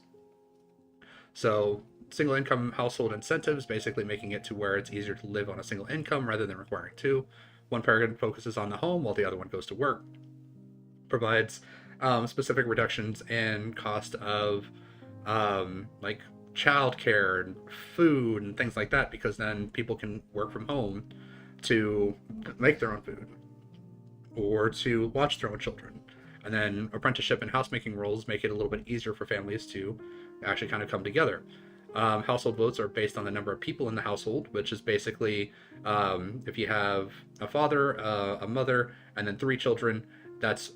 So single income household incentives, basically making it to where it's easier to live on a single income rather than requiring two. One parent focuses on the home while the other one goes to work. Provides specific reductions in cost of like childcare and food and things like that, because then people can work from home to make their own food or to watch their own children. And then apprenticeship and housemaking roles make it a little bit easier for families to actually kind of come together. Household votes are based on the number of people in the household, which is basically if you have a father, a mother, and then 3 children, that's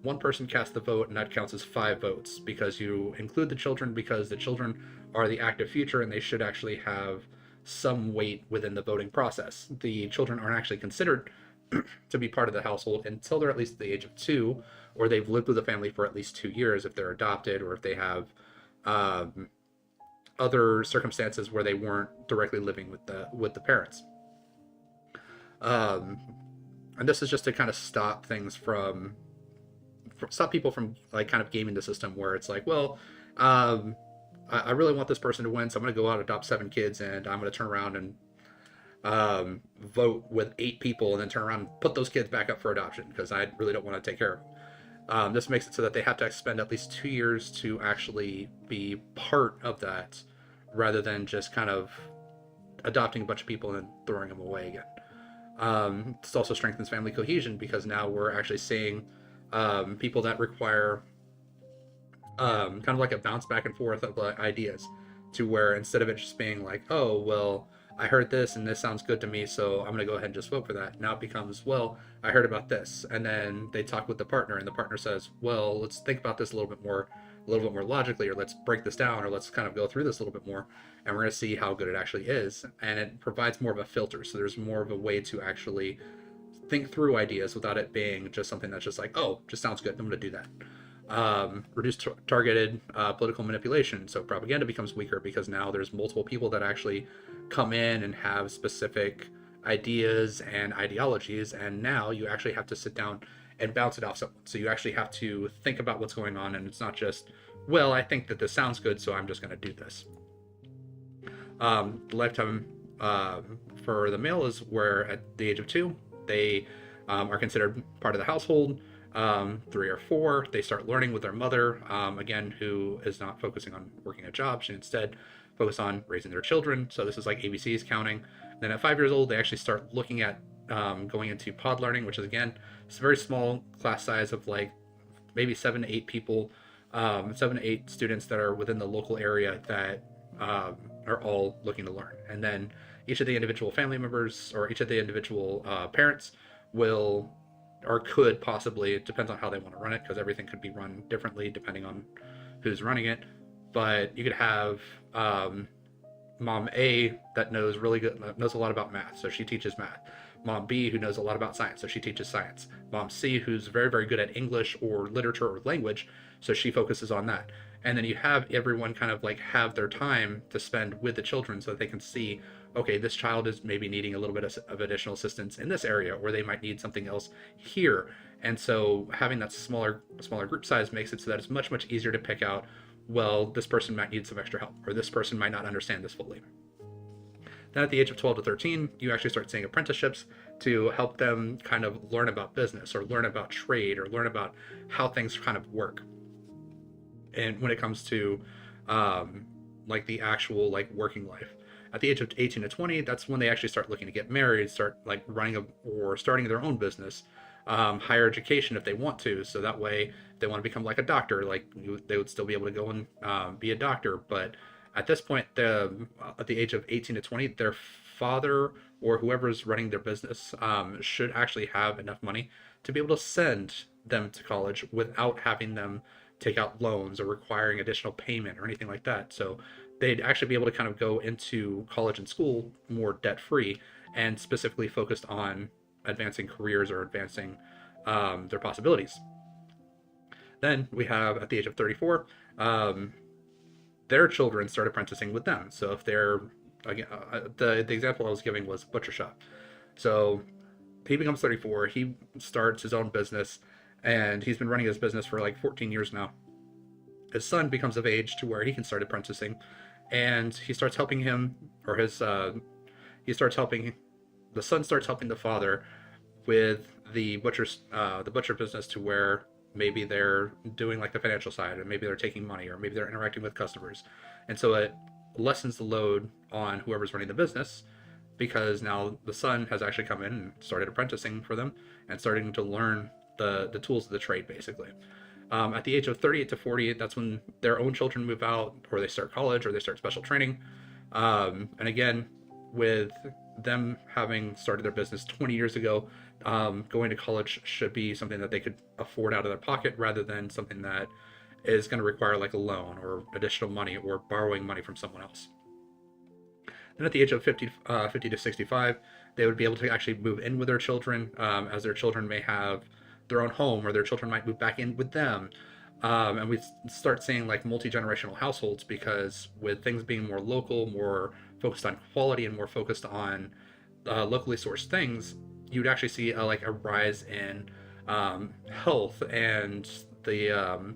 one person cast the vote, and that counts as 5 votes because you include the children, because the children are the active future and they should actually have some weight within the voting process. The children aren't actually considered to be part of the household until they're at least the age of 2, or they've lived with the family for at least 2 years if they're adopted, or if they have other circumstances where they weren't directly living with the parents. Um, and this is just to kind of stop things from stop people from like kind of gaming the system where it's like, well, I really want this person to win, so I'm going to go out and adopt 7 kids, and I'm going to turn around and vote with 8 people, and then turn around and put those kids back up for adoption because I really don't want to take care of them. This makes it so that they have to spend at least 2 years to actually be part of that, rather than just kind of adopting a bunch of people and then throwing them away again. This also strengthens family cohesion because now we're actually seeing people that require kind of like a bounce back and forth of ideas, to where instead of it just being like, oh, well, I heard this and this sounds good to me, so I'm going to go ahead and just vote for that. Now it becomes, well, I heard about this. And then they talk with the partner, and the partner says, well, let's think about this a little bit more logically, or let's break this down, or let's kind of go through this a little bit more, and we're going to see how good it actually is. And it provides more of a filter. So there's more of a way to actually think through ideas without it being just something that's just like, oh, just sounds good, I'm going to do that. Reduce targeted political manipulation. So propaganda becomes weaker because now there's multiple people that actually come in and have specific ideas and ideologies, and now you actually have to sit down and bounce it off someone. So you actually have to think about what's going on, and it's not just, well, I think that this sounds good, so I'm just going to do this. Lifetime for the male is where at the age of 2, they are considered part of the household. 3 or 4, they start learning with their mother, again, who is not focusing on working a job. She instead focus on raising their children. So this is like ABC's counting. Then at 5 years old, they actually start looking at going into pod learning, which is, again, it's a very small class size of like maybe 7 to 8 people, 7 to 8 students that are within the local area that are all looking to learn. And then each of the individual family members, or each of the individual parents will, or could possibly, it depends on how they want to run it, because everything could be run differently depending on who's running it. But you could have mom A that knows a lot about math, so she teaches math. Mom B, who knows a lot about science, so she teaches science. Mom C, who's very, very good at English or literature or language, so she focuses on that. And then you have everyone kind of like have their time to spend with the children so that they can see, okay, this child is maybe needing a little bit of additional assistance in this area, or they might need something else here. And so having that smaller group size makes it so that it's much, much easier to pick out, well, this person might need some extra help, or this person might not understand this fully. Then at the age of 12 to 13, you actually start seeing apprenticeships to help them kind of learn about business, or learn about trade, or learn about how things kind of work. And when it comes to like the actual like working life. At the age of 18 to 20, that's when they actually start looking to get married, start like running or starting their own business, higher education if they want to. So that way, if they want to become like a doctor, like they would still be able to go and be a doctor. But at this point, at the age of 18 to 20, their father or whoever's running their business should actually have enough money to be able to send them to college without having them take out loans or requiring additional payment or anything like that. So they'd actually be able to kind of go into college and school more debt-free, and specifically focused on advancing careers or advancing their possibilities. Then we have, at the age of 34, their children start apprenticing with them. So if they're, again, the example I was giving was butcher shop. So he becomes 34, he starts his own business, and he's been running his business for like 14 years now. His son becomes of age to where he can start apprenticing, and he starts helping him, or the son starts helping the father with the butcher business, to where maybe they're doing like the financial side, and maybe they're taking money, or maybe they're interacting with customers. And so it lessens the load on whoever's running the business, because now the son has actually come in and started apprenticing for them and starting to learn the tools of the trade, basically. At the age of 38 to 40, that's when their own children move out, or they start college, or they start special training. And again, with them having started their business 20 years ago, going to college should be something that they could afford out of their pocket rather than something that is going to require like a loan or additional money or borrowing money from someone else. Then at the age of 50 to 65, they would be able to actually move in with their children, as their children may have their own home or their children might move back in with them. And we start seeing like multi-generational households, because with things being more local, more focused on quality, and more focused on locally sourced things, you'd actually see like a rise in health and the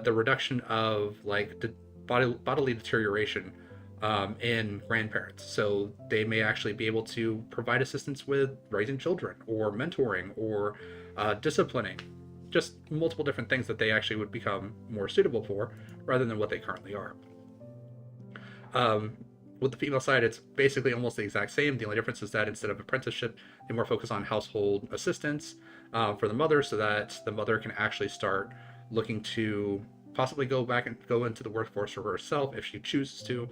reduction of like the bodily deterioration in grandparents. So they may actually be able to provide assistance with raising children or mentoring or disciplining, just multiple different things that they actually would become more suitable for rather than what they currently are. With the female side, it's basically almost the exact same. The only difference is that instead of apprenticeship, they more focus on household assistance for the mother, so that the mother can actually start looking to possibly go back and go into the workforce for herself if she chooses to.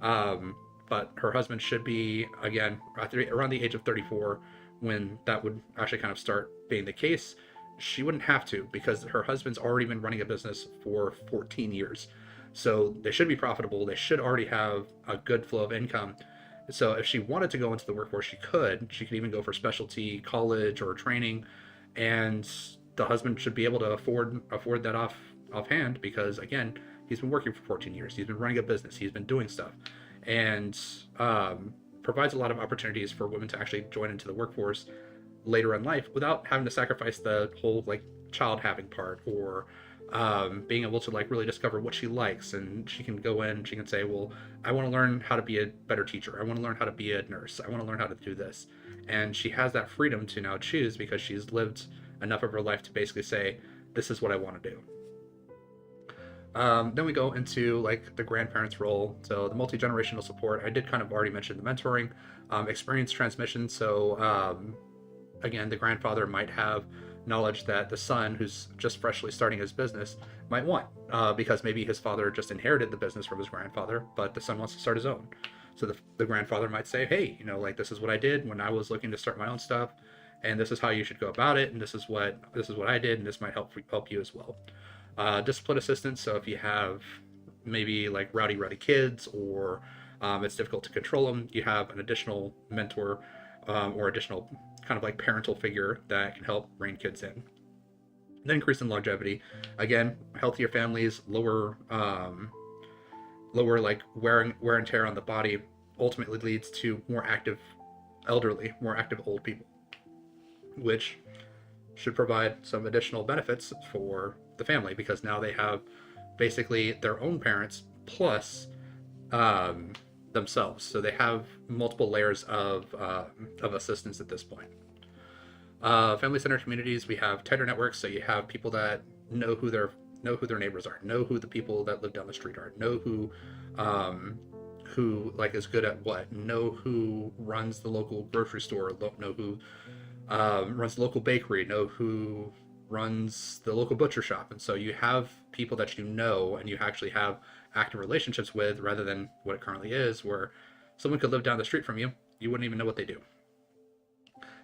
But her husband should be, again, around the age of 34, when that would actually kind of start being the case. She wouldn't have to, because her husband's already been running a business for 14 years. So they should be profitable. They should already have a good flow of income. So if she wanted to go into the workforce, she could. She could even go for specialty college or training, and the husband should be able to afford that offhand, because again, he's been working for 14 years. He's been running a business. He's been doing stuff, and provides a lot of opportunities for women to actually join into the workforce later in life without having to sacrifice the whole like child having part, or being able to like really discover what she likes. And she can go in, she can say, well, I want to learn how to be a better teacher. I want to learn how to be a nurse. I want to learn how to do this. And she has that freedom to now choose, because she's lived enough of her life to basically say, this is what I want to do. Then we go into like the grandparents' role. So the multi-generational support, I did kind of already mention the mentoring, experience transmission. So again, the grandfather might have knowledge that the son, who's just freshly starting his business, might want, because maybe his father just inherited the business from his grandfather, but the son wants to start his own. So the grandfather might say, hey, like, this is what I did when I was looking to start my own stuff, and this is how you should go about it, and this is what I did, and this might help you as well. Discipline assistance. So if you have maybe like rowdy kids, or it's difficult to control them, you have an additional mentor, or additional kind of like parental figure that can help rein kids in. Then increase in longevity. Again, healthier families, lower like wear and tear on the body, ultimately leads to more active old people, which should provide some additional benefits for the family, because now they have basically their own parents plus themselves. So they have multiple layers of assistance at this point. Family-centered communities, we have tighter networks. So you have people that know who their neighbors are, know who the people that live down the street are, know who like is good at what, know who runs the local grocery store, know who runs the local bakery, know who runs the local butcher shop. And so you have people that you know and you actually have active relationships with, rather than what it currently is, where someone could live down the street from you, you wouldn't even know what they do.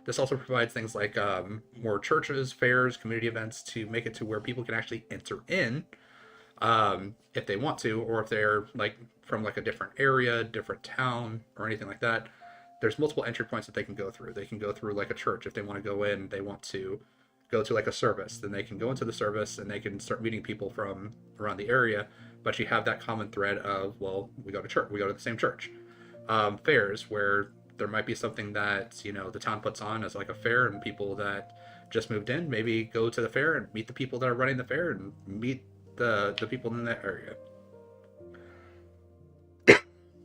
This also provides things like more churches, fairs, community events, to make it to where people can actually enter in if they want to, or if they're like from like a different area, different town, or anything like that. There's multiple entry points that they can go through. They can go through like a church if they want to go in. They want to go to like a service, then they can go into the service and they can start meeting people from around the area. But you have that common thread of, well, we go to church, we go to the same church. Fairs, where there might be something that the town puts on as like a fair, and people that just moved in maybe go to the fair and meet the people that are running the fair and meet the people in that area.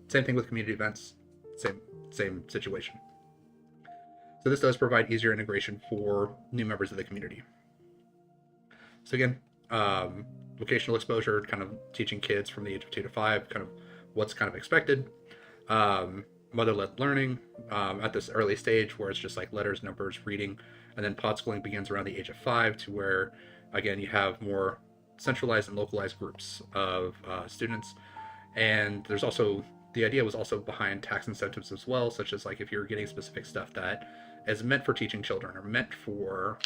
Same thing with community events, same situation. So this does provide easier integration for new members of the community. So again, vocational exposure, kind of teaching kids from the age of 2 to 5, kind of what's kind of expected. Mother-led learning at this early stage, where it's just like letters, numbers, reading, and then pod schooling begins around the age of 5, to where, again, you have more centralized and localized groups of students. And there's also the idea was also behind tax incentives as well, such as like if you're getting specific stuff that is meant for teaching children or meant for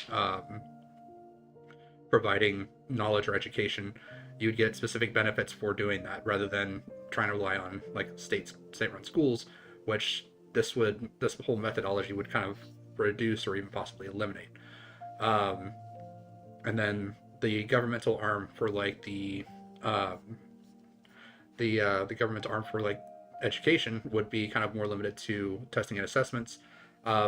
providing knowledge or education, you'd get specific benefits for doing that rather than trying to rely on like state-run schools, which this whole methodology would kind of reduce or even possibly eliminate. And then the governmental arm for like the government arm for like education would be kind of more limited to testing and assessments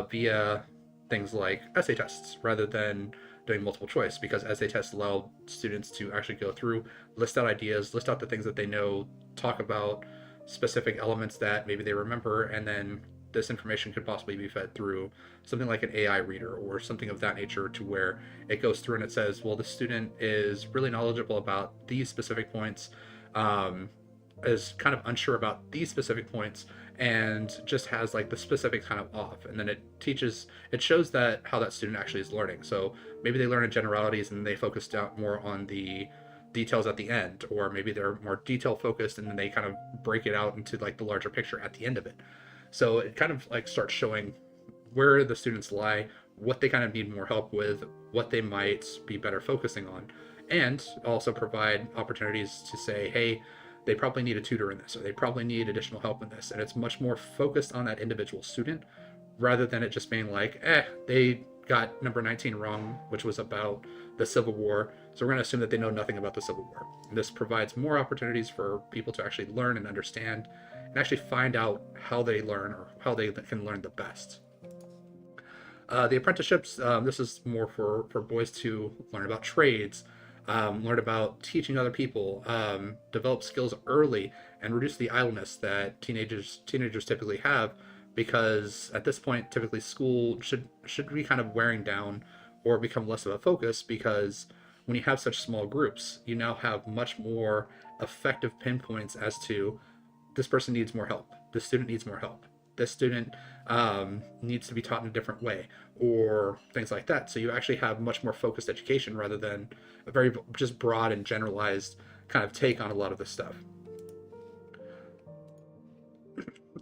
via things like essay tests rather than doing multiple choice, because essay tests allow students to actually go through, list out ideas, list out the things that they know, talk about specific elements that maybe they remember, and then this information could possibly be fed through something like an AI reader or something of that nature, to where it goes through and it says, well, the student is really knowledgeable about these specific points, is kind of unsure about these specific points, and just has like the specific kind of off, and then it shows that how that student actually is learning. So maybe they learn in generalities and they focused out more on the details at the end, or maybe they're more detail focused and then they kind of break it out into like the larger picture at the end of it. So it kind of like starts showing where the students lie, what they kind of need more help with, what they might be better focusing on, and also provide opportunities to say, hey, they probably need a tutor in this, or they probably need additional help in this. And it's much more focused on that individual student rather than it just being like, they got number 19 wrong, which was about the Civil War, so we're going to assume that they know nothing about the Civil War. And this provides more opportunities for people to actually learn and understand and actually find out how they learn or how they can learn the best. The apprenticeships, this is more for boys to learn about trades, learn about teaching other people, develop skills early, and reduce the idleness that teenagers typically have, because at this point, typically school should be kind of wearing down or become less of a focus, because when you have such small groups, you now have much more effective pinpoints as to this person needs more help, this student needs more help, this student needs to be taught in a different way, or things like that. So you actually have much more focused education rather than a very just broad and generalized kind of take on a lot of this stuff.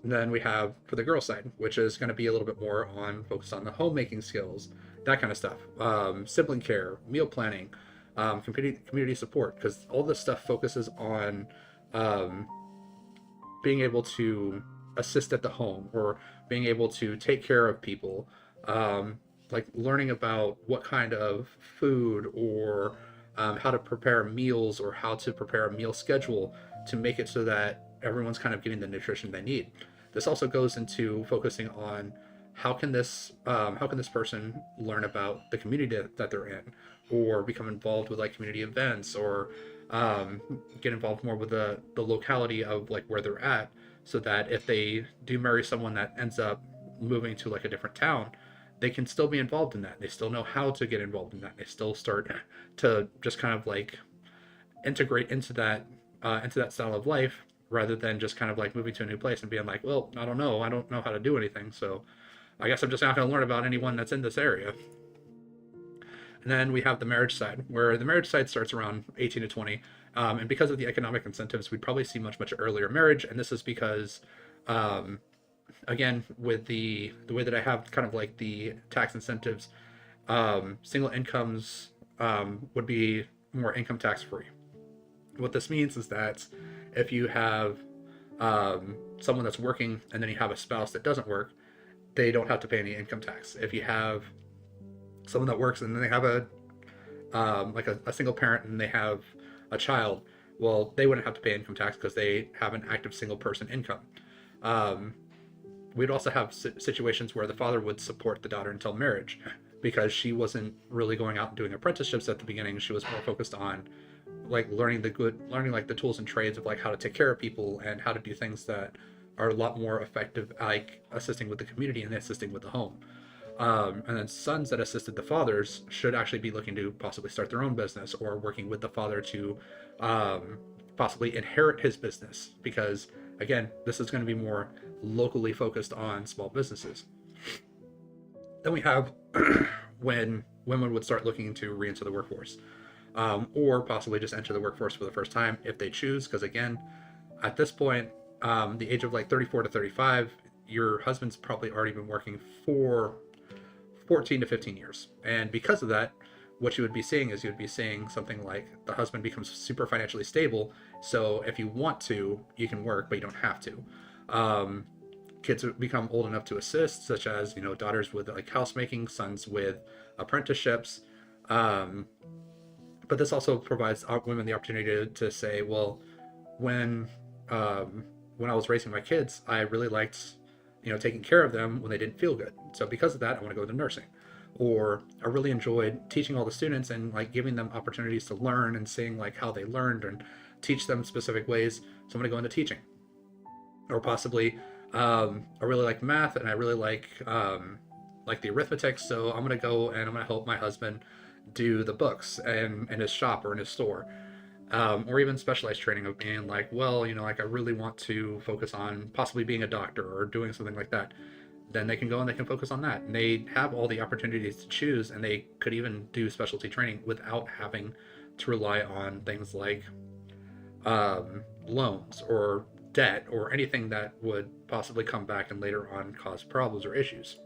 And then we have for the girl side, which is going to be a little bit more on focus on the homemaking skills, that kind of stuff, sibling care, meal planning, community support, because all this stuff focuses on being able to assist at the home or being able to take care of people, like learning about what kind of food or how to prepare meals or how to prepare a meal schedule to make it so that everyone's kind of getting the nutrition they need. This also goes into focusing on how can this person learn about the community that they're in, or become involved with like community events, or get involved more with the locality of like where they're at, so that if they do marry someone that ends up moving to like a different town, they can still be involved in that. They still know how to get involved in that. They still start to just kind of like integrate into that style of life, rather than just kind of like moving to a new place and being like, well, I don't know how to do anything, so I guess I'm just not going to learn about anyone that's in this area. And then we have the marriage side, where the marriage side starts around 18 to 20. And because of the economic incentives, we'd probably see much earlier marriage. And this is because, again, with the way that I have kind of like the tax incentives, single incomes would be more income tax free. What this means is that if you have someone that's working and then you have a spouse that doesn't work, they don't have to pay any income tax. If you have someone that works and then they have a single parent and they have a child, well, they wouldn't have to pay income tax because they have an active single person income. We'd also have situations where the father would support the daughter until marriage, because she wasn't really going out and doing apprenticeships at the beginning. She was more focused on like learning like the tools and trades of like how to take care of people and how to do things that are a lot more effective, like assisting with the community and assisting with the home. And then sons that assisted the fathers should actually be looking to possibly start their own business, or working with the father to possibly inherit his business, because again, this is going to be more locally focused on small businesses. Then we have when women would start looking to re-enter the workforce, or possibly just enter the workforce for the first time if they choose, because again, at this point, the age of like 34 to 35, your husband's probably already been working for 14 to 15 years. And because of that, what you would be seeing is you would be seeing something like the husband becomes super financially stable. So if you want to, you can work, but you don't have to. Um, Kids become old enough to assist, such as, daughters with like housemaking, sons with apprenticeships. Um, but this also provides women the opportunity to say, well, when when I was raising my kids, I really liked, taking care of them when they didn't feel good. So because of that, I want to go into nursing. Or I really enjoyed teaching all the students and like giving them opportunities to learn and seeing like how they learned and teach them specific ways. So I'm going to go into teaching. Or possibly, I really like math and I really like the arithmetic. So I'm going to go and I'm going to help my husband do the books and in his shop or in his store. Or even specialized training of being like, well, like I really want to focus on possibly being a doctor or doing something like that. Then they can go and they can focus on that. And they have all the opportunities to choose, and they could even do specialty training without having to rely on things like loans or debt or anything that would possibly come back and later on cause problems or issues.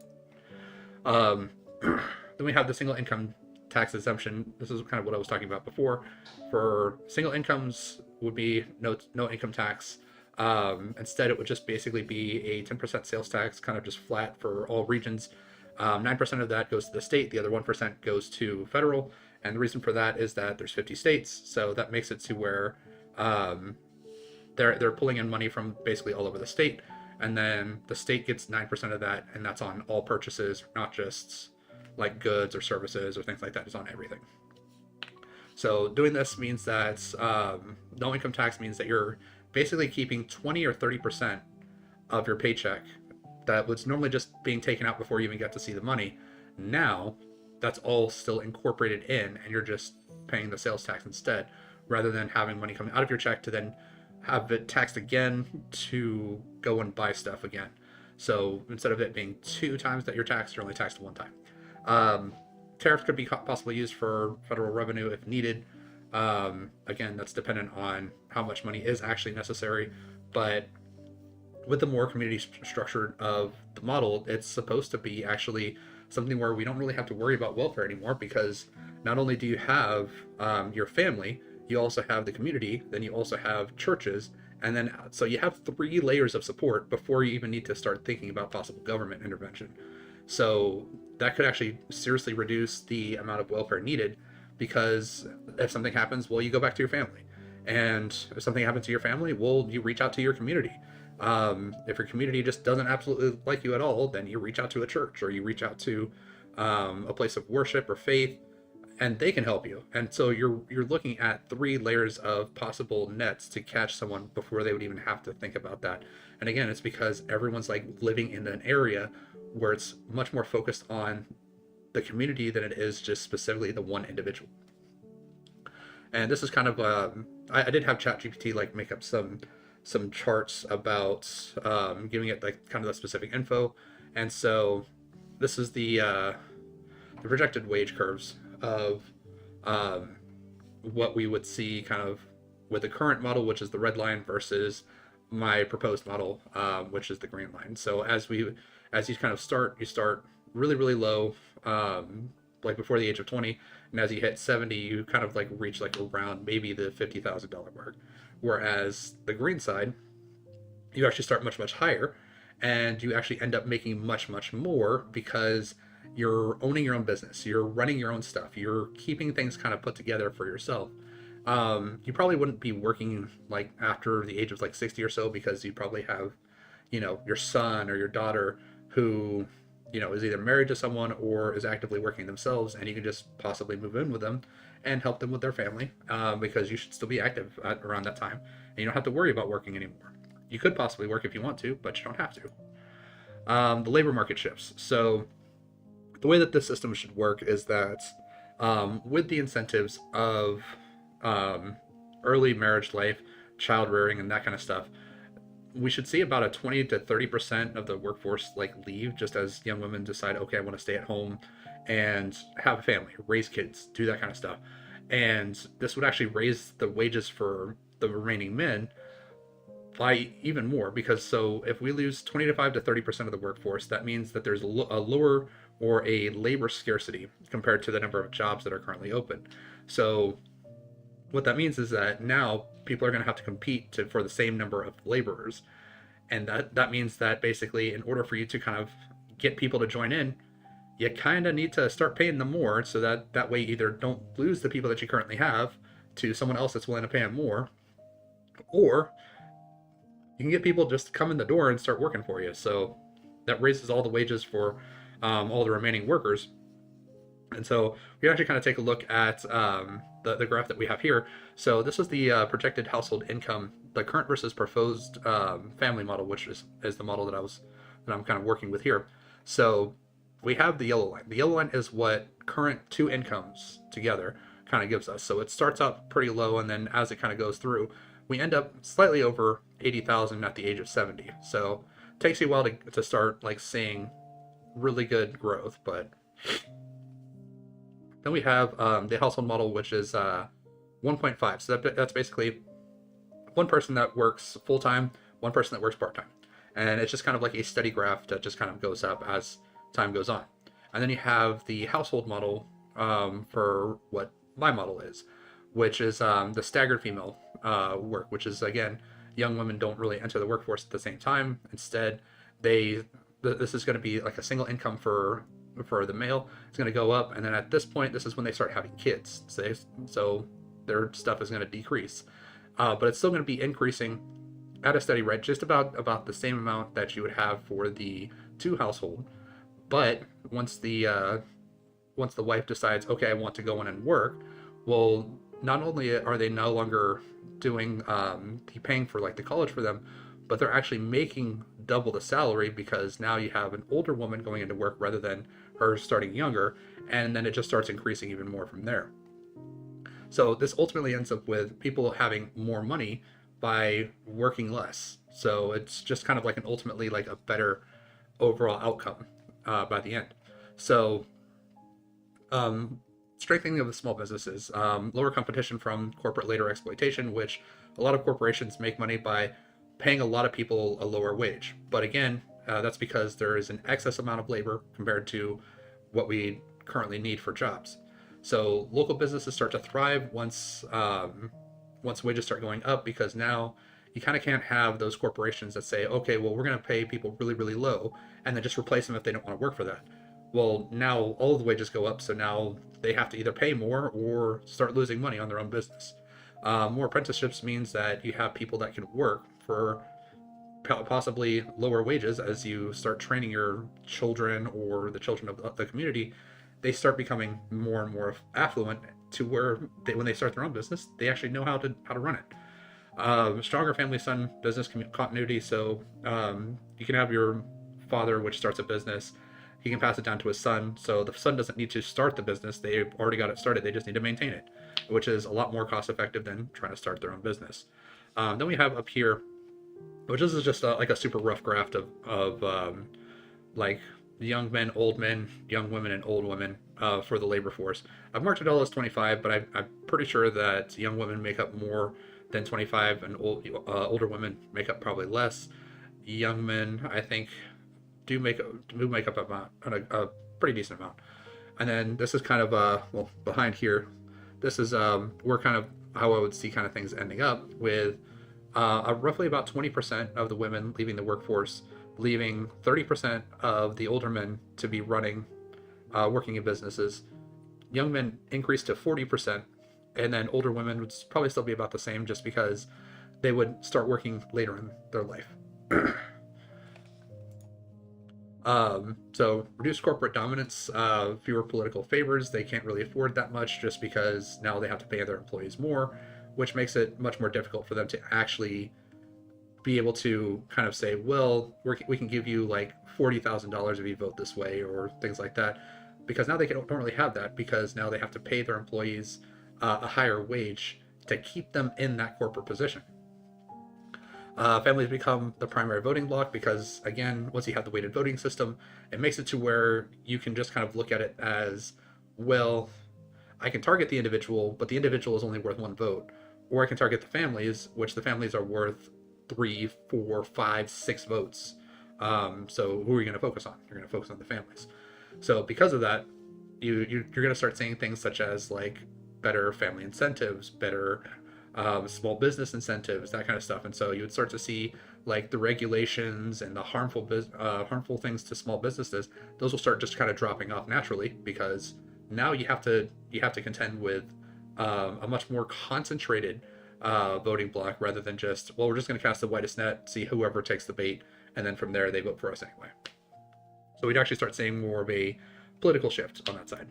Um, then we have the single income tax exemption. This is kind of what I was talking about before. For single incomes would be no income tax. Instead, it would just basically be a 10% sales tax, kind of just flat for all regions. 9% of that goes to the state, the other 1% goes to federal. And the reason for that is that there's 50 states, so that makes it to where they're pulling in money from basically all over the state, and then the state gets 9% of that, and that's on all purchases, not just like goods or services or things like that. It's on everything. So doing this means that no income tax means that you're basically keeping 20 or 30% of your paycheck that was normally just being taken out before you even get to see the money. Now that's all still incorporated in, and you're just paying the sales tax instead, rather than having money coming out of your check to then have it taxed again to go and buy stuff again. So instead of it being 2 times that you're taxed, you're only taxed 1 time. Tariffs could be possibly used for federal revenue if needed. Again, that's dependent on how much money is actually necessary. But with the more community structure of the model, it's supposed to be actually something where we don't really have to worry about welfare anymore, because not only do you have your family, you also have the community, then you also have churches, and then so you have 3 layers of support before you even need to start thinking about possible government intervention. So that could actually seriously reduce the amount of welfare needed, because if something happens, well, you go back to your family. And if something happens to your family, well, you reach out to your community. If your community just doesn't absolutely like you at all, then you reach out to a church, or you reach out to a place of worship or faith, and they can help you. And so you're looking at 3 layers of possible nets to catch someone before they would even have to think about that. And again, it's because everyone's like living in an area where it's much more focused on the community than it is just specifically the one individual. And this is kind of I did have ChatGPT like make up some charts about giving it like kind of the specific info. And so this is the projected wage curves of what we would see kind of with the current model, which is the red line, versus my proposed model, which is the green line. So as you kind of start really, really low, like before the age of 20, and as you hit 70, you kind of like reach like around maybe the $50,000 mark. Whereas the green side, you actually start much, much higher, and you actually end up making much, much more, because you're owning your own business, you're running your own stuff, you're keeping things kind of put together for yourself. You probably wouldn't be working like after the age of like 60 or so, because you probably have, your son or your daughter who, is either married to someone or is actively working themselves, and you can just possibly move in with them and help them with their family, because you should still be active around that time, and you don't have to worry about working anymore. You could possibly work if you want to, but you don't have to. The labor market shifts. So the way that this system should work is that with the incentives of early marriage life, child rearing, and that kind of stuff, we should see about a 20 to 30% of the workforce like leave, just as young women decide, okay, I want to stay at home and have a family, raise kids, do that kind of stuff. And this would actually raise the wages for the remaining men by even more, because so if we lose 25 to 30% of the workforce, that means that there's a lower or a labor scarcity compared to the number of jobs that are currently open. So what that means is that now people are going to have to compete for the same number of laborers, and that means that basically, in order for you to kind of get people to join in, you kind of need to start paying them more, so that way either don't lose the people that you currently have to someone else that's willing to pay them more, or you can get people just to come in the door and start working for you. So that raises all the wages for all the remaining workers. And so we actually kind of take a look at the graph that we have here. So this is the projected household income, the current versus proposed family model, which is the model that I'm kind of working with here. So we have the yellow line. The yellow line is what current two incomes together kind of gives us. So it starts out pretty low, and then as it kind of goes through, we end up slightly over 80,000 at the age of 70. So it takes you a while to start like seeing really good growth. But then we have the household model, which is 1.5. So that's basically one person that works full time, one person that works part time, and it's just kind of like a steady graph that just kind of goes up as time goes on. And then you have the household model for what my model is, which is the staggered female work, which is, again, young women don't really enter the workforce at the same time. Instead, this is going to be like a single income for the male. It's going to go up, and then at this point, this is when they start having kids. So their stuff is going to decrease, but it's still going to be increasing at a steady rate, just about the same amount that you would have for the two household. But once the wife decides, okay, I want to go in and work, well, not only are they no longer doing the paying for like the college for them, but they're actually making double the salary, because now you have an older woman going into work rather than her starting younger, and then it just starts increasing even more from there. So this ultimately ends up with people having more money by working less. So it's just kind of like ultimately like a better overall outcome by the end. So strengthening of the small businesses, lower competition from corporate labor exploitation, which a lot of corporations make money by paying a lot of people a lower wage. But again, that's because there is an excess amount of labor compared to what we currently need for jobs. So local businesses start to thrive once wages start going up, because now you kind of can't have those corporations that say, okay, well, we're going to pay people really, really low and then just replace them if they don't want to work for that. Well, now all of the wages go up, so now they have to either pay more or start losing money on their own business. More apprenticeships means that you have people that can work for possibly lower wages as you start training your children or the children of the community. They start becoming more and more affluent to where when they start their own business, they actually know how to run it. Stronger family-son business continuity. So you can have your father, which starts a business. He can pass it down to his son. So the son doesn't need to start the business. They've already got it started. They just need to maintain it, which is a lot more cost effective than trying to start their own business. Then we have up here, which is just like a super rough graph of like young men, old men, young women, and old women for the labor force. I've marked it all as 25, but I'm pretty sure that young women make up more than 25, and older women make up probably less. Young men, I think, do make up a pretty decent amount. And then this is kind of well, behind here, this is where kind of how I would see kind of things ending up with roughly about 20% of the women leaving the workforce, leaving 30% of the older men to be running, working in businesses. Young men increase to 40%, and then older women would probably still be about the same, just because they would start working later in their life. So reduced corporate dominance, fewer political favors. They can't really afford that much, just because now they have to pay their employees more, which makes it much more difficult for them to actually be able to kind of say, well, we can give you like $40,000 if you vote this way, or things like that, because now they don't really have that, because now they have to pay their employees a higher wage to keep them in that corporate position. Families become the primary voting bloc, because again, once you have the weighted voting system, it makes it to where you can just kind of look at it as, well, I can target the individual, but the individual is only worth one vote, or I can target the families, which the families are worth 3, 4, 5, 6 votes. So who are you going to focus on? You're going to focus on the families. So because of that, you're going to start seeing things such as like better family incentives, better small business incentives, that kind of stuff. And so you would start to see like the regulations and the harmful things to small businesses. Those will start just kind of dropping off naturally, because now you have to contend with a much more concentrated voting block, rather than just, well, we're just going to cast the widest net, see whoever takes the bait, and then from there they vote for us anyway. So we'd actually start seeing more of a political shift on that side.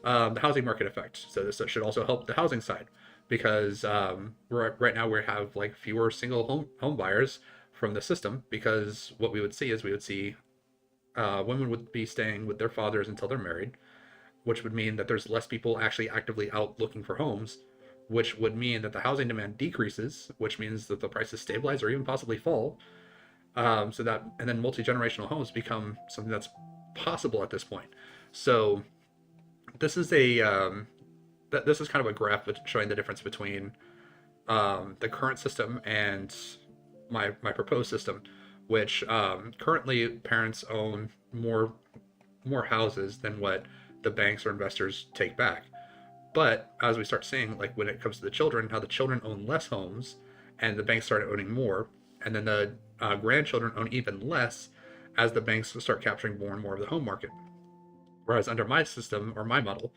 The housing market effect. So this should also help the housing side, because right now we have like fewer single home buyers from the system, because what we would see is women would be staying with their fathers until they're married, which would mean that there's less people actually actively out looking for homes, which would mean that the housing demand decreases, which means that the prices stabilize or even possibly fall. And then multi-generational homes become something that's possible at this point. So this is this is kind of a graph showing the difference between the current system and my proposed system, which currently parents own more houses than what the banks or investors take back. But as we start seeing, like when it comes to the children, how the children own less homes and the banks start owning more, and then the grandchildren own even less as the banks start capturing more and more of the home market. Whereas under my system or my model,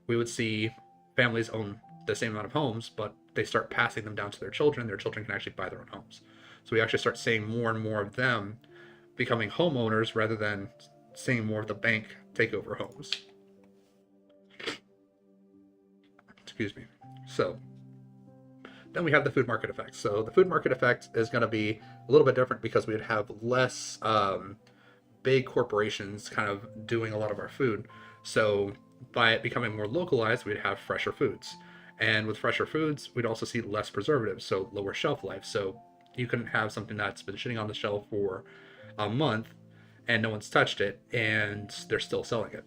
we would see families own the same amount of homes, but they start passing them down to their children. Their children can actually buy their own homes. So we actually start seeing more and more of them becoming homeowners, rather than seeing more of the bank take over homes. Excuse me. So then we have the food market effect. So the food market effect is going to be a little bit different, because we would have less big corporations kind of doing a lot of our food. So by it becoming more localized, we'd have fresher foods. And with fresher foods, we'd also see less preservatives, so lower shelf life. So you couldn't have something that's been sitting on the shelf for a month and no one's touched it and they're still selling it.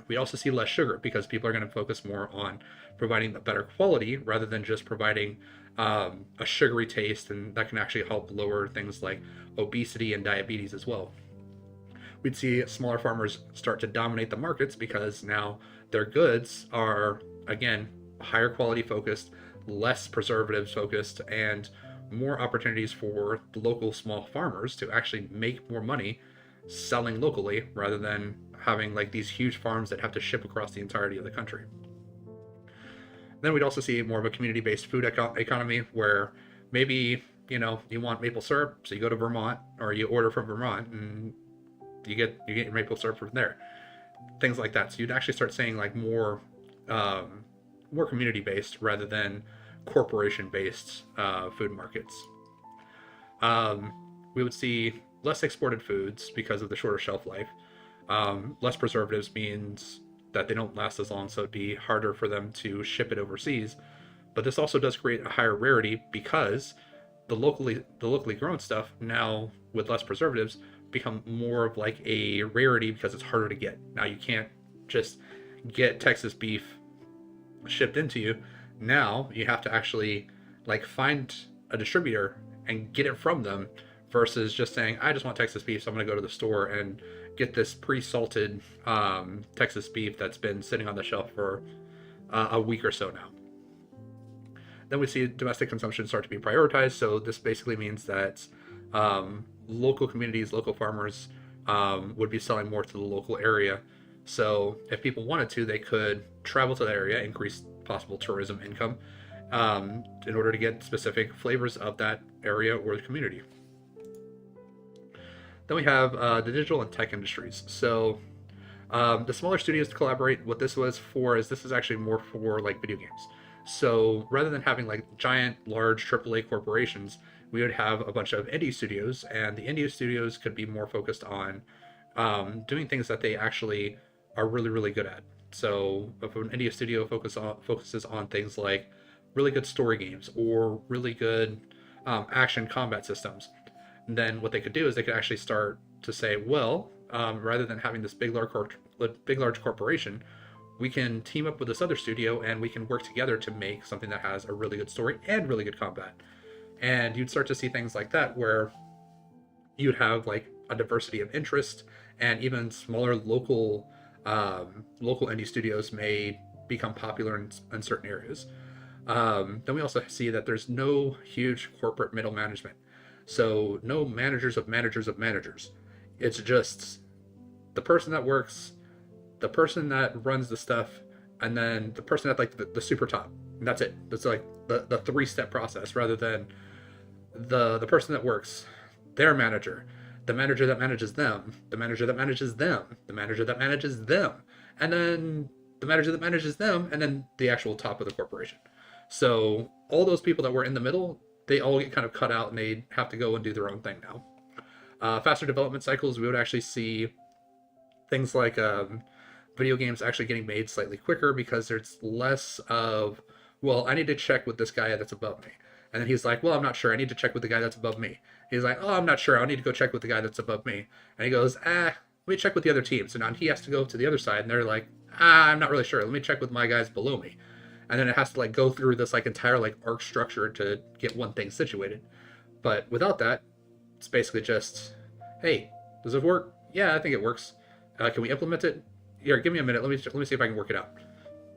We also see less sugar, because people are going to focus more on providing the better quality rather than just providing a sugary taste, and that can actually help lower things like obesity and diabetes as well. We'd see smaller farmers start to dominate the markets, because now their goods are, again, higher quality focused, less preservatives focused, and more opportunities for the local small farmers to actually make more money selling locally, rather than having like these huge farms that have to ship across the entirety of the country. Then we'd also see more of a community-based food economy, where maybe, you want maple syrup, so you go to Vermont, or you order from Vermont, and you get your maple syrup from there. Things like that. So you'd actually start seeing like more community-based rather than corporation-based food markets. We would see less exported foods because of the shorter shelf life. Less preservatives means that they don't last as long, so it'd be harder for them to ship it overseas. But this also does create a higher rarity, because the locally grown stuff now with less preservatives become more of like a rarity, because it's harder to get. Now you can't just get Texas beef shipped into you. Now you have to actually like find a distributor and get it from them, versus just saying, I just want Texas beef, so I'm going to go to the store and get this pre-salted Texas beef that's been sitting on the shelf for a week or so now. Then we see domestic consumption start to be prioritized. So this basically means that local communities, local farmers would be selling more to the local area. So if people wanted to, they could travel to the area, increase possible tourism income in order to get specific flavors of that area or the community. Then we have the digital and tech industries. So the smaller studios to collaborate, what this was for is this is actually more for like video games. So rather than having like giant, large AAA corporations, we would have a bunch of indie studios, and the indie studios could be more focused on doing things that they actually are really, really good at. So if an indie studio focuses on things like really good story games or really good action combat systems, then what they could do is they could actually start to say, well, rather than having this big large corporation, we can team up with this other studio and we can work together to make something that has a really good story and really good combat. And you'd start to see things like that where you'd have like a diversity of interest, and even smaller local indie studios may become popular in certain areas. Then we also see that there's no huge corporate middle management, so no managers of managers of managers. It's just the person that works, the person that runs the stuff, and then the person at like the super top. And that's it. That's like the 3-step process, rather than the person that works, their manager, the manager that manages them, the manager that manages them, the manager that manages them, and then the manager that manages them, and then the actual top of the corporation. So all those people that were in the middle, they all get kind of cut out, and they have to go and do their own thing now. Faster development cycles, we would actually see things like video games actually getting made slightly quicker, because there's less of, well, I need to check with this guy that's above me. And then he's like, well, I'm not sure. I need to check with the guy that's above me. He's like, oh, I'm not sure. I need to go check with the guy that's above me. And he goes, let me check with the other team. So now he has to go to the other side, and they're like, I'm not really sure. Let me check with my guys below me. And then it has to like go through this like entire like arc structure to get one thing situated. But without that, it's basically just, hey, does it work? Yeah, I think it works. Can we implement it? Here, give me a minute. Let me see if I can work it out.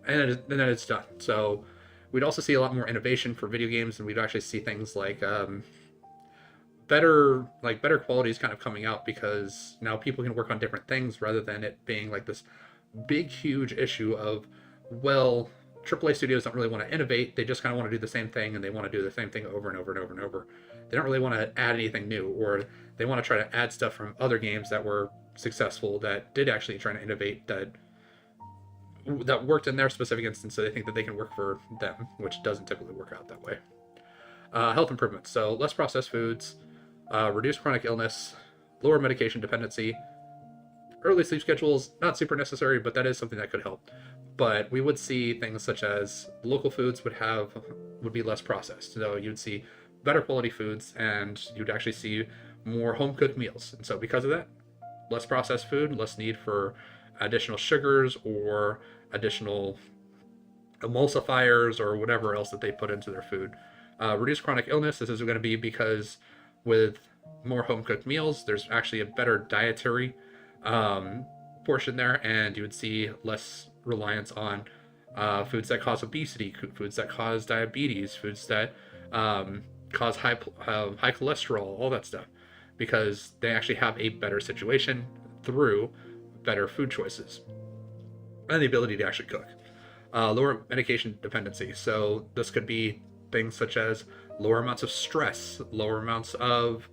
And then it's done. So we'd also see a lot more innovation for video games, and we'd actually see things like better qualities kind of coming out, because now people can work on different things, rather than it being like this big huge issue of, well, AAA studios don't really want to innovate. They just kind of want to do the same thing, and they want to do the same thing over and over and over and over. They don't really want to add anything new, or they want to try to add stuff from other games that were successful, that did actually try to innovate, that worked in their specific instance, so they think that they can work for them, which doesn't typically work out that way. Health improvements, so less processed foods, reduced chronic illness, lower medication dependency. Early sleep schedules, not super necessary, but that is something that could help. But we would see things such as local foods would be less processed. So you'd see better quality foods, and you'd actually see more home cooked meals. And so because of that, less processed food, less need for additional sugars or additional emulsifiers or whatever else that they put into their food. Reduced chronic illness, this is going to be because with more home cooked meals, there's actually a better dietary portion there, and you would see less reliance on foods that cause obesity, foods that cause diabetes, foods that cause high cholesterol, all that stuff, because they actually have a better situation through better food choices and the ability to actually cook. Lower medication dependency, so this could be things such as lower amounts of stress, lower amounts of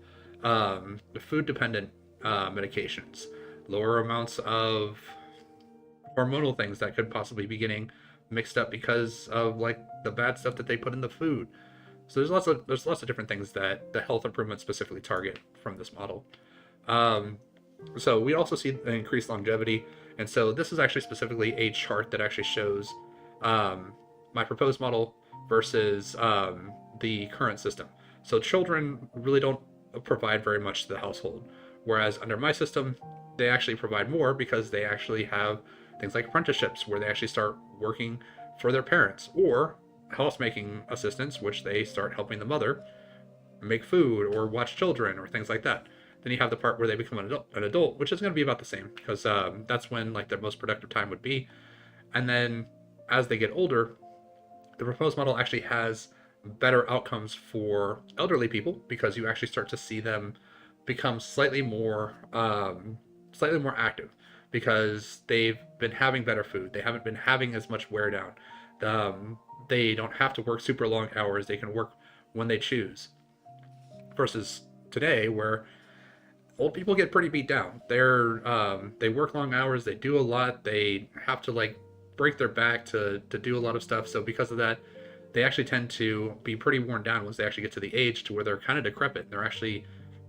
food dependent medications, lower amounts of hormonal things that could possibly be getting mixed up because of like the bad stuff that they put in the food. So there's lots of different things that the health improvements specifically target from this model. So we also see an increased longevity, and so this is actually specifically a chart that actually shows my proposed model versus the current system. So children really don't provide very much to the household, whereas under my system, they actually provide more, because they actually have things like apprenticeships where they actually start working for their parents, or housemaking assistants, which they start helping the mother make food or watch children or things like that. Then you have the part where they become an adult, which is going to be about the same, because that's when like their most productive time would be. And then as they get older, the proposed model actually has better outcomes for elderly people, because you actually start to see them become slightly more active, because they've been having better food. They haven't been having as much wear down. They don't have to work super long hours. They can work when they choose. Versus today, where old people get pretty beat down. They work long hours. They do a lot. They have to like break their back to do a lot of stuff. So because of that, they actually tend to be pretty worn down once they actually get to the age to where they're kind of decrepit. They're actually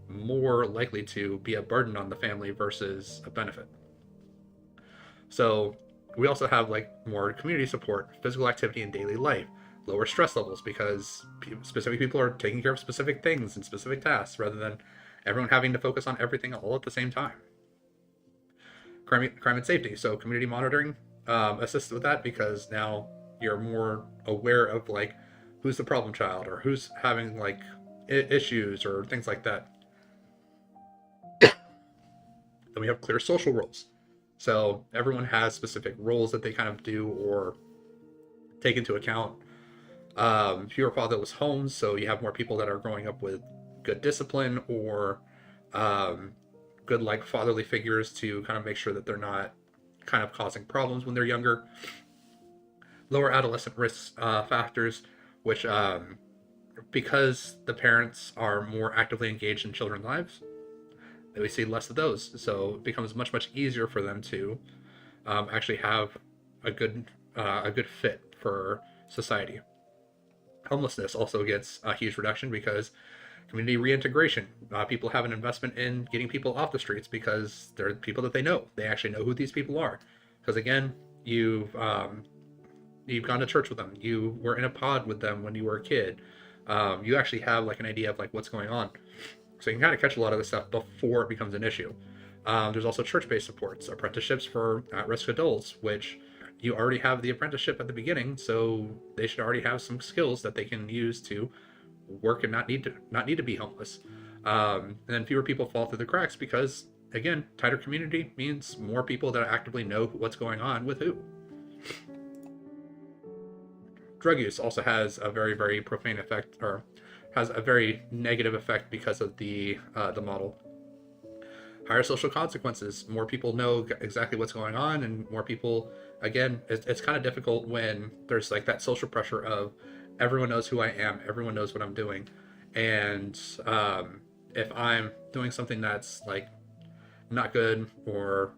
more likely to be a burden on the family versus a benefit. So we also have like more community support, physical activity in daily life, lower stress levels, because specific people are taking care of specific things and specific tasks, rather than everyone having to focus on everything all at the same time. Crime and safety, so community monitoring assists with that, because now you're more aware of like who's the problem child, or who's having like issues or things like that. Then we have clear social roles. So everyone has specific roles that they kind of do or take into account. Fewer fatherless homes, so you have more people that are growing up with good discipline or good like fatherly figures to kind of make sure that they're not kind of causing problems when they're younger. Lower adolescent risk factors, which because the parents are more actively engaged in children's lives, we see less of those. So it becomes much easier for them to actually have a good fit for society. Homelessness also gets a huge reduction because community reintegration. People have an investment in getting people off the streets because they're people that they know. They actually know who these people are. Because again, you've gone to church with them. You were in a pod with them when you were a kid. You actually have like an idea of like what's going on. So you can kind of catch a lot of this stuff before it becomes an issue. There's also church-based supports, apprenticeships for at-risk adults, which you already have the apprenticeship at the beginning, so they should already have some skills that they can use to work and not need to be homeless. And then fewer people fall through the cracks because, again, tighter community means more people that actively know what's going on with who. Drug use also has a very profane effect, or has a very negative effect because of the model. Higher social consequences. More people know exactly what's going on, and more people, again, it's kind of difficult when there's like that social pressure of everyone knows who I am, everyone knows what I'm doing, and if I'm doing something that's like not good or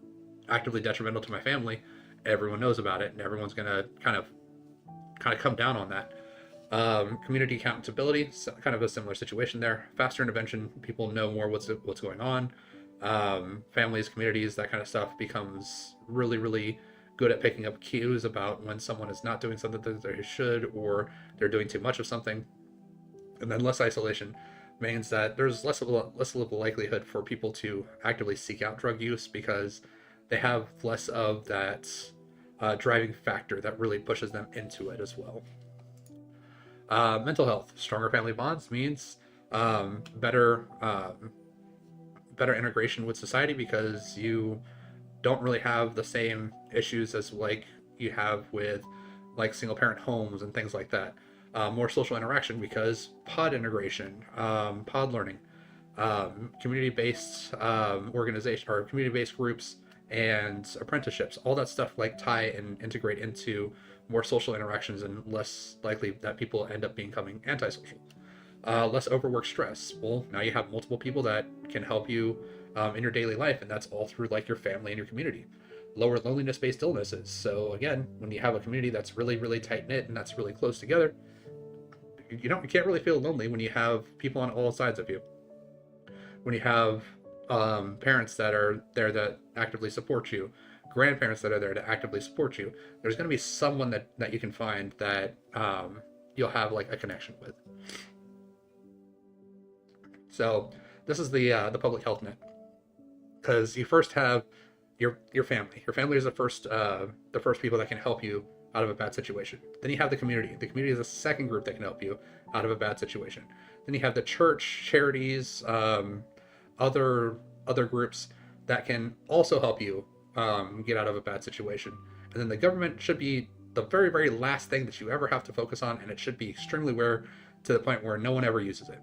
actively detrimental to my family, everyone knows about it, and everyone's gonna kind of come down on that. Community accountability, so kind of a similar situation there. Faster intervention, people know more what's going on. Families, communities, that kind of stuff becomes really good at picking up cues about when someone is not doing something that they should, or they're doing too much of something. And then less isolation means that there's less of a likelihood for people to actively seek out drug use because they have less of that driving factor that really pushes them into it as well. Mental health. Stronger family bonds means better integration with society because you don't really have the same issues as like you have with like single parent homes and things like that. More social interaction because pod integration, pod learning, community-based organization or community-based groups and apprenticeships, all that stuff like tie and integrate into more social interactions and less likely that people end up becoming antisocial. Less overwork stress. Well, now you have multiple people that can help you in your daily life, and that's all through like your family and your community. Lower loneliness-based illnesses. So again, when you have a community that's really tight-knit and that's really close together, you can't really feel lonely when you have people on all sides of you. When you have parents that are there that actively support you, grandparents that are there to actively support you, there's going to be someone that you can find that you'll have like a connection with. So this is the public health net, because you first have your family. Your family is the first people that can help you out of a bad situation. Then you have the community. The community is the second group that can help you out of a bad situation. Then you have the church, charities, other groups that can also help you get out of a bad situation. And then the government should be the very last thing that you ever have to focus on, and it should be extremely rare to the point where no one ever uses it,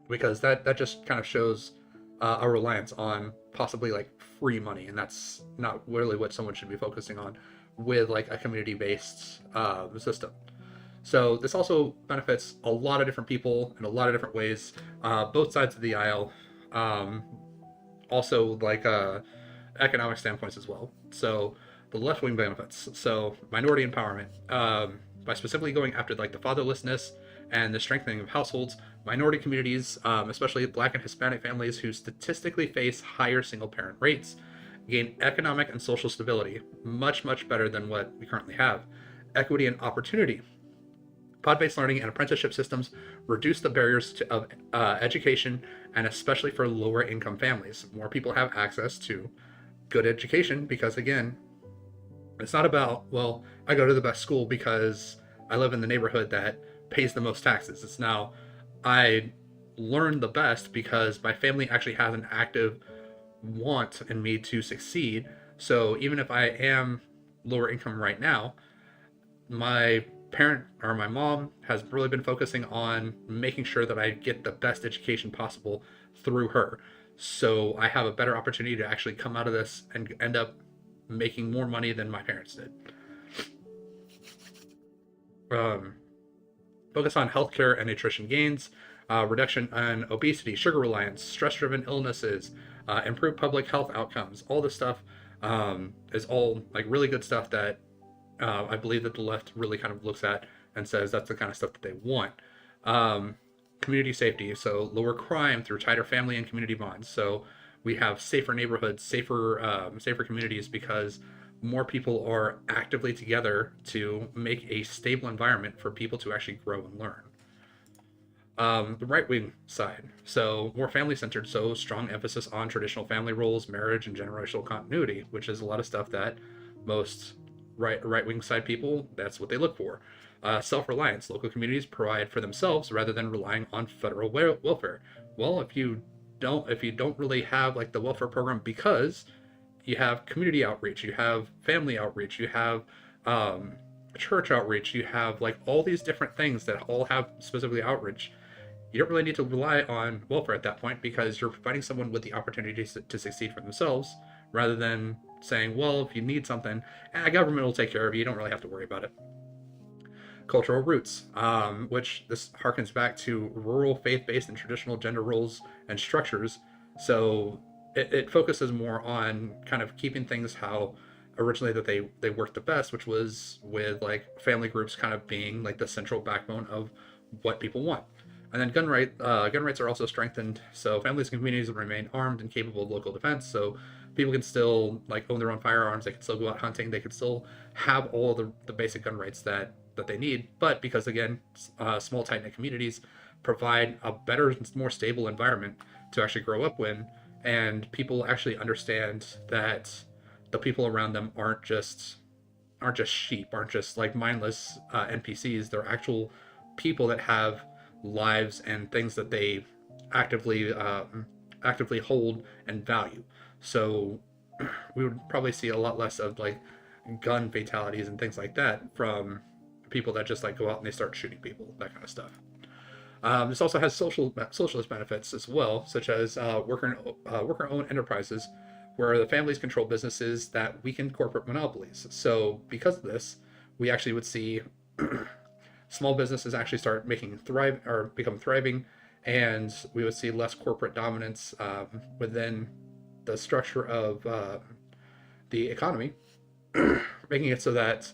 because that just kind of shows a reliance on possibly like free money, and that's not really what someone should be focusing on with like a community-based system. So this also benefits a lot of different people in a lot of different ways, both sides of the aisle, also like economic standpoints as well. So the left-wing benefits, so minority empowerment, by specifically going after like the fatherlessness and the strengthening of households, minority communities, especially Black and Hispanic families who statistically face higher single-parent rates, gain economic and social stability, much better than what we currently have. Equity and opportunity. Pod-based learning and apprenticeship systems reduce the barriers of education, and especially for lower income families. More people have access to good education because, again, it's not about, well, I go to the best school because I live in the neighborhood that pays the most taxes. It's now, I learn the best because my family actually has an active want in me to succeed. So even if I am lower income right now, my parent or my mom has really been focusing on making sure that I get the best education possible through her. So I have a better opportunity to actually come out of this and end up making more money than my parents did. Um, Focus on healthcare and nutrition gains, reduction in obesity, sugar reliance, stress driven illnesses, improved public health outcomes. All this stuff is all like really good stuff that I believe that the left really kind of looks at and says that's the kind of stuff that they want. Um, Community safety, so lower crime through tighter family and community bonds. So we have safer neighborhoods, safer communities because more people are actively together to make a stable environment for people to actually grow and learn. The right wing side, so more family centered, so strong emphasis on traditional family roles, marriage, and generational continuity, which is a lot of stuff that most right wing side people, that's what they look for. Self reliance, local communities provide for themselves rather than relying on federal welfare. Well, if you don't really have like the welfare program because you have community outreach, you have family outreach, you have um, church outreach, you have like all these different things that all have specifically outreach. You don't really need to rely on welfare at that point because you're providing someone with the opportunity to succeed for themselves rather than saying, well, if you need something, government will take care of you. You don't really have to worry about it. Cultural roots, which this harkens back to rural faith-based and traditional gender roles and structures. So it focuses more on kind of keeping things how originally that they worked the best, which was with like family groups kind of being like the central backbone of what people want. And then gun rights are also strengthened, so families and communities remain armed and capable of local defense. So people can still like own their own firearms, they can still go out hunting, they can still have all the basic gun rights that they need. But because again, small tight knit communities provide a better, more stable environment to actually grow up in, and people actually understand that the people around them aren't just sheep, aren't just like mindless NPCs. They're actual people that have lives and things that they actively hold and value. So we would probably see a lot less of like gun fatalities and things like that from people that just like go out and they start shooting people, that kind of stuff. This also has socialist benefits as well, such as worker-owned enterprises, where the families control businesses that weaken corporate monopolies. So because of this, we actually would see small businesses actually start making thrive or become thriving, and we would see less corporate dominance within the structure of the economy, making it so that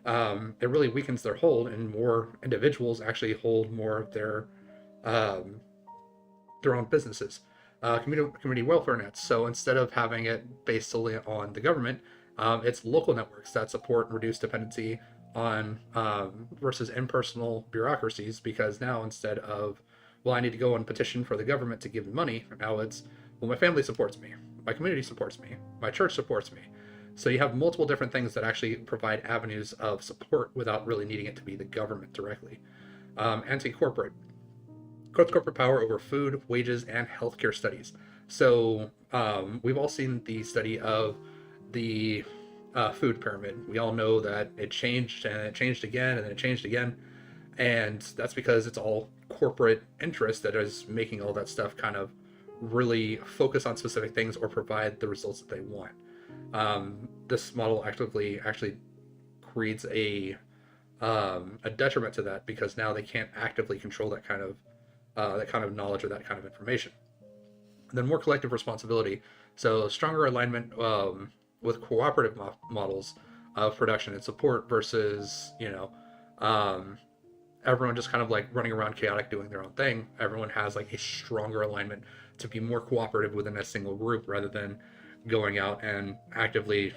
it really weakens their hold, and more individuals actually hold more of um, their own businesses. Community welfare nets. So instead of having it based solely on the government, it's local networks that support and reduce dependency on versus impersonal bureaucracies. Because now instead of, well, I need to go and petition for the government to give me money, now it's, well, my family supports me, my community supports me, my church supports me. So you have multiple different things that actually provide avenues of support without really needing it to be the government directly. Anti-corporate. Corporate power over food, wages, and healthcare studies. So we've all seen the study of the food pyramid. We all know that it changed and it changed again and then it changed again. And that's because it's all corporate interest that is making all that stuff kind of really focus on specific things or provide the results that they want. This model actually creates a detriment to that because now they can't actively control that kind of knowledge or that kind of information. And then more collective responsibility. So stronger alignment with cooperative models of production and support versus, um, everyone just kind of like running around chaotic doing their own thing. Everyone has like a stronger alignment to be more cooperative within a single group rather than going out and actively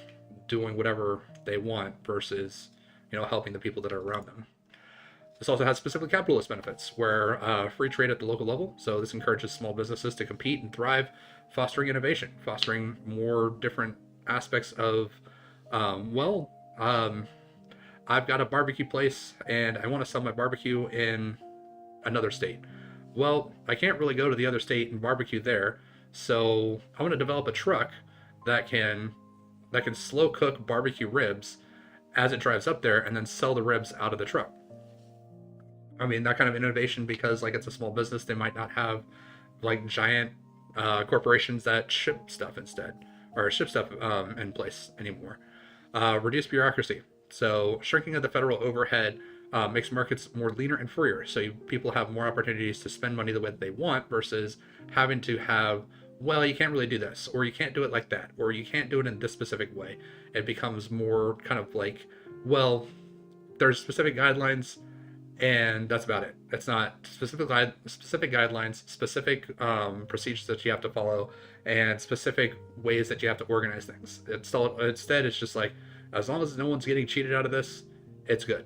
doing whatever they want versus, helping the people that are around them. This also has specific capitalist benefits, where free trade at the local level. So this encourages small businesses to compete and thrive, fostering innovation, fostering more different aspects of, well, I've got a barbecue place and I want to sell my barbecue in another state. well, I can't really go to the other state and barbecue there, so I'm going to develop a truck that can slow cook barbecue ribs as it drives up there and then sell the ribs out of the truck. I mean, that kind of innovation, because like it's a small business, they might not have like giant corporations that ship stuff instead, or ship stuff in place anymore. Reduce bureaucracy. So shrinking of the federal overhead makes markets more leaner and freer. So people have more opportunities to spend money the way that they want versus having to have, well, you can't really do this, or you can't do it like that, or you can't do it in this specific way. It becomes more kind of like, well, there's specific guidelines, and that's about it. It's not specific guidelines, specific procedures that you have to follow, and specific ways that you have to organize things. Instead, it's just like, as long as no one's getting cheated out of this, it's good.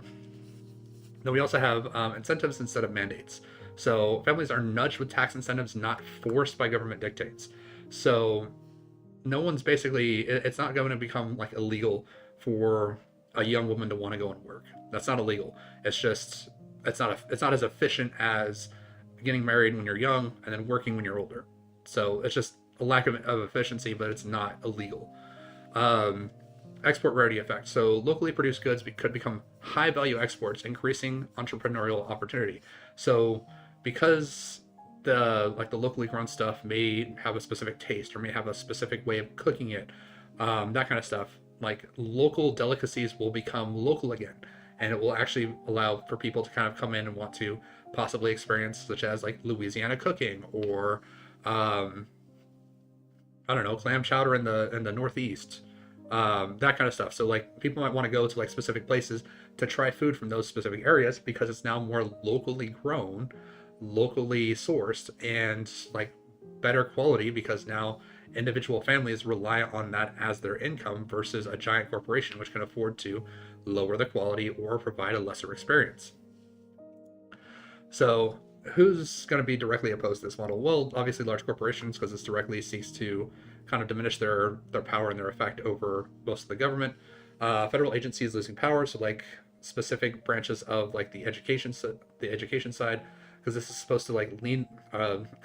Then we also have incentives instead of mandates. So families are nudged with tax incentives, not forced by government dictates. So no one's basically, it's not going to become like illegal for a young woman to want to go and work. That's not illegal. It's just, it's not as efficient as getting married when you're young and then working when you're older. So it's just a lack of efficiency, but it's not illegal. Export rarity effect. So locally produced goods could become high value exports, increasing entrepreneurial opportunity. So because the locally grown stuff may have a specific taste or may have a specific way of cooking it, that kind of stuff, like local delicacies will become local again, and it will actually allow for people to kind of come in and want to possibly experience, such as like Louisiana cooking, or I don't know, clam chowder in the Northeast, that kind of stuff. So like people might want to go to like specific places to try food from those specific areas because it's now more locally grown, locally sourced, and like better quality, because now individual families rely on that as their income versus a giant corporation which can afford to lower the quality or provide a lesser experience. So who's going to be directly opposed to this model? Well, obviously large corporations, because this directly seeks to kind of diminish their power and their effect over most of the government. Federal agencies losing power, so like specific branches of like the education side, because this is supposed to like kind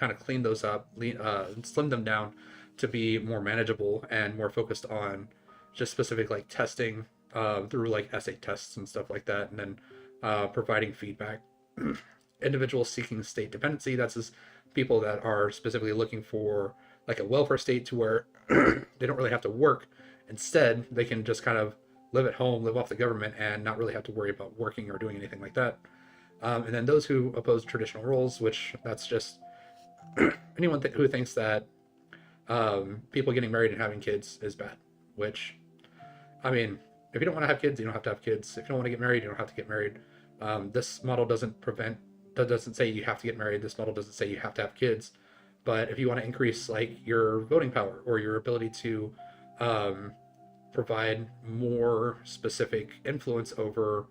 of clean those up, slim them down to be more manageable and more focused on just specific like testing through like essay tests and stuff like that, and then providing feedback. Individuals seeking state dependency, that's just people that are specifically looking for like a welfare state to where they don't really have to work. Instead, they can just kind of live at home, live off the government, and not really have to worry about working or doing anything like that. And then those who oppose traditional roles, which that's just anyone who thinks that people getting married and having kids is bad. Which, I mean, if you don't want to have kids, you don't have to have kids. If you don't want to get married, you don't have to get married. This model doesn't say you have to get married. This model doesn't say you have to have kids. But if you want to increase like your voting power or your ability to provide more specific influence over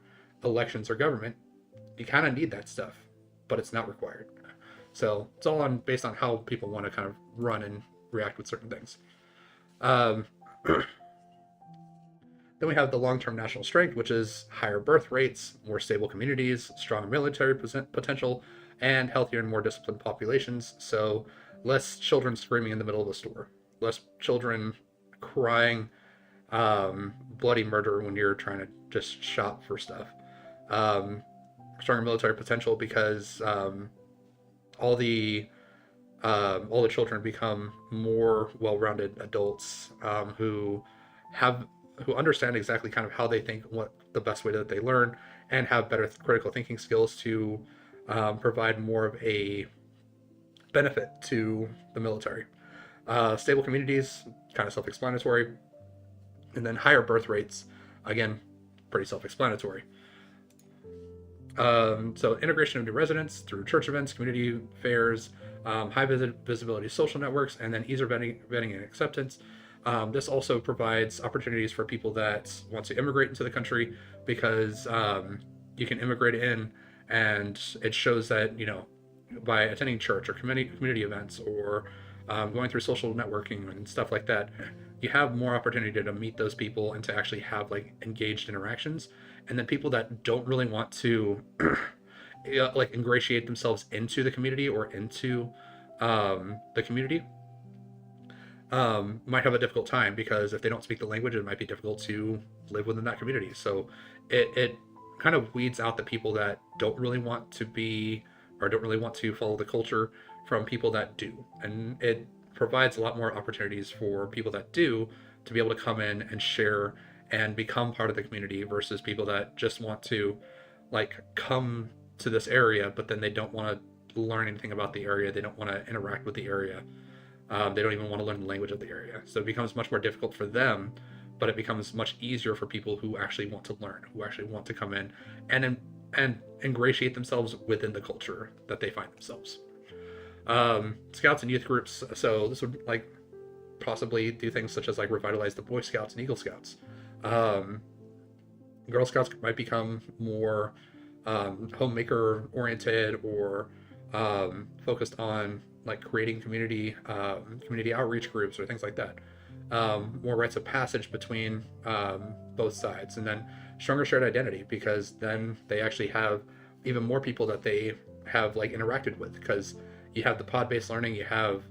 elections or government, you kind of need that stuff, but it's not required. So it's all based on how people want to kind of run and react with certain things. Then we have the long-term national strength, which is higher birth rates, more stable communities, strong military potential, and healthier and more disciplined populations. So less children screaming in the middle of the store, less children crying bloody murder when you're trying to just shop for stuff. Stronger military potential, because all the children become more well-rounded adults who understand exactly kind of how they think, what the best way that they learn, and have better critical thinking skills to provide more of a benefit to the military. Stable communities, kind of self-explanatory. And then higher birth rates, again, pretty self-explanatory. So integration of new residents through church events, community fairs, high visibility social networks, and then easier vetting and acceptance. This also provides opportunities for people that want to immigrate into the country, because you can immigrate in, and it shows that, you know, by attending church or community events, or going through social networking and stuff like that, you have more opportunity to meet those people and to actually have like engaged interactions. And then people that don't really want to like ingratiate themselves into the community or into the community, might have a difficult time, because if they don't speak the language, it might be difficult to live within that community. So it kind of weeds out the people that don't really want to be, or don't really want to follow the culture, from people that do. And it provides a lot more opportunities for people that do to be able to come in and share and become part of the community, versus people that just want to like come to this area, but then they don't want to learn anything about the area. They don't want to interact with the area. They don't even want to learn the language of the area. So it becomes much more difficult for them, but it becomes much easier for people who actually want to learn, who actually want to come in and ingratiate themselves within the culture that they find themselves. Scouts and youth groups. So this would like possibly do things such as like revitalize the Boy Scouts and Eagle Scouts. Girl Scouts might become more homemaker oriented, or focused on like creating community outreach groups or things like that. More rites of passage between both sides, and then stronger shared identity, because then they actually have even more people that they have like interacted with, because you have the pod-based learning, you have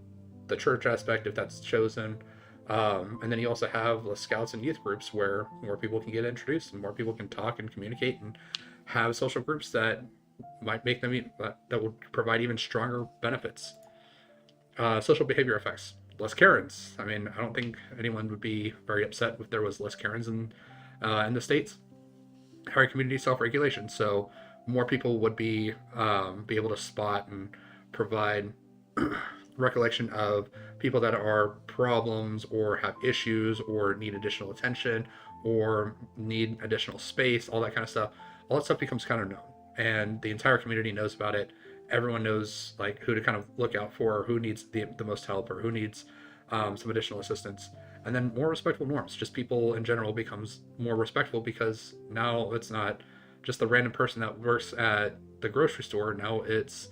the church aspect if that's chosen, and then you also have the scouts and youth groups where more people can get introduced and more people can talk and communicate and have social groups that might make them that will provide even stronger benefits. Social behavior effects. Less Karens. I mean, I don't think anyone would be very upset if there was less Karens in the States. Higher community self-regulation. So more people would be able to spot and provide recollection of people that are problems or have issues or need additional attention or need additional space, all that kind of stuff. All that stuff becomes kind of known, and the entire community knows about it. Everyone knows like who to kind of look out for, who needs the most help, or who needs some additional assistance. And then more respectful norms. Just people in general becomes more respectful, because now it's not just the random person that works at the grocery store. Now it's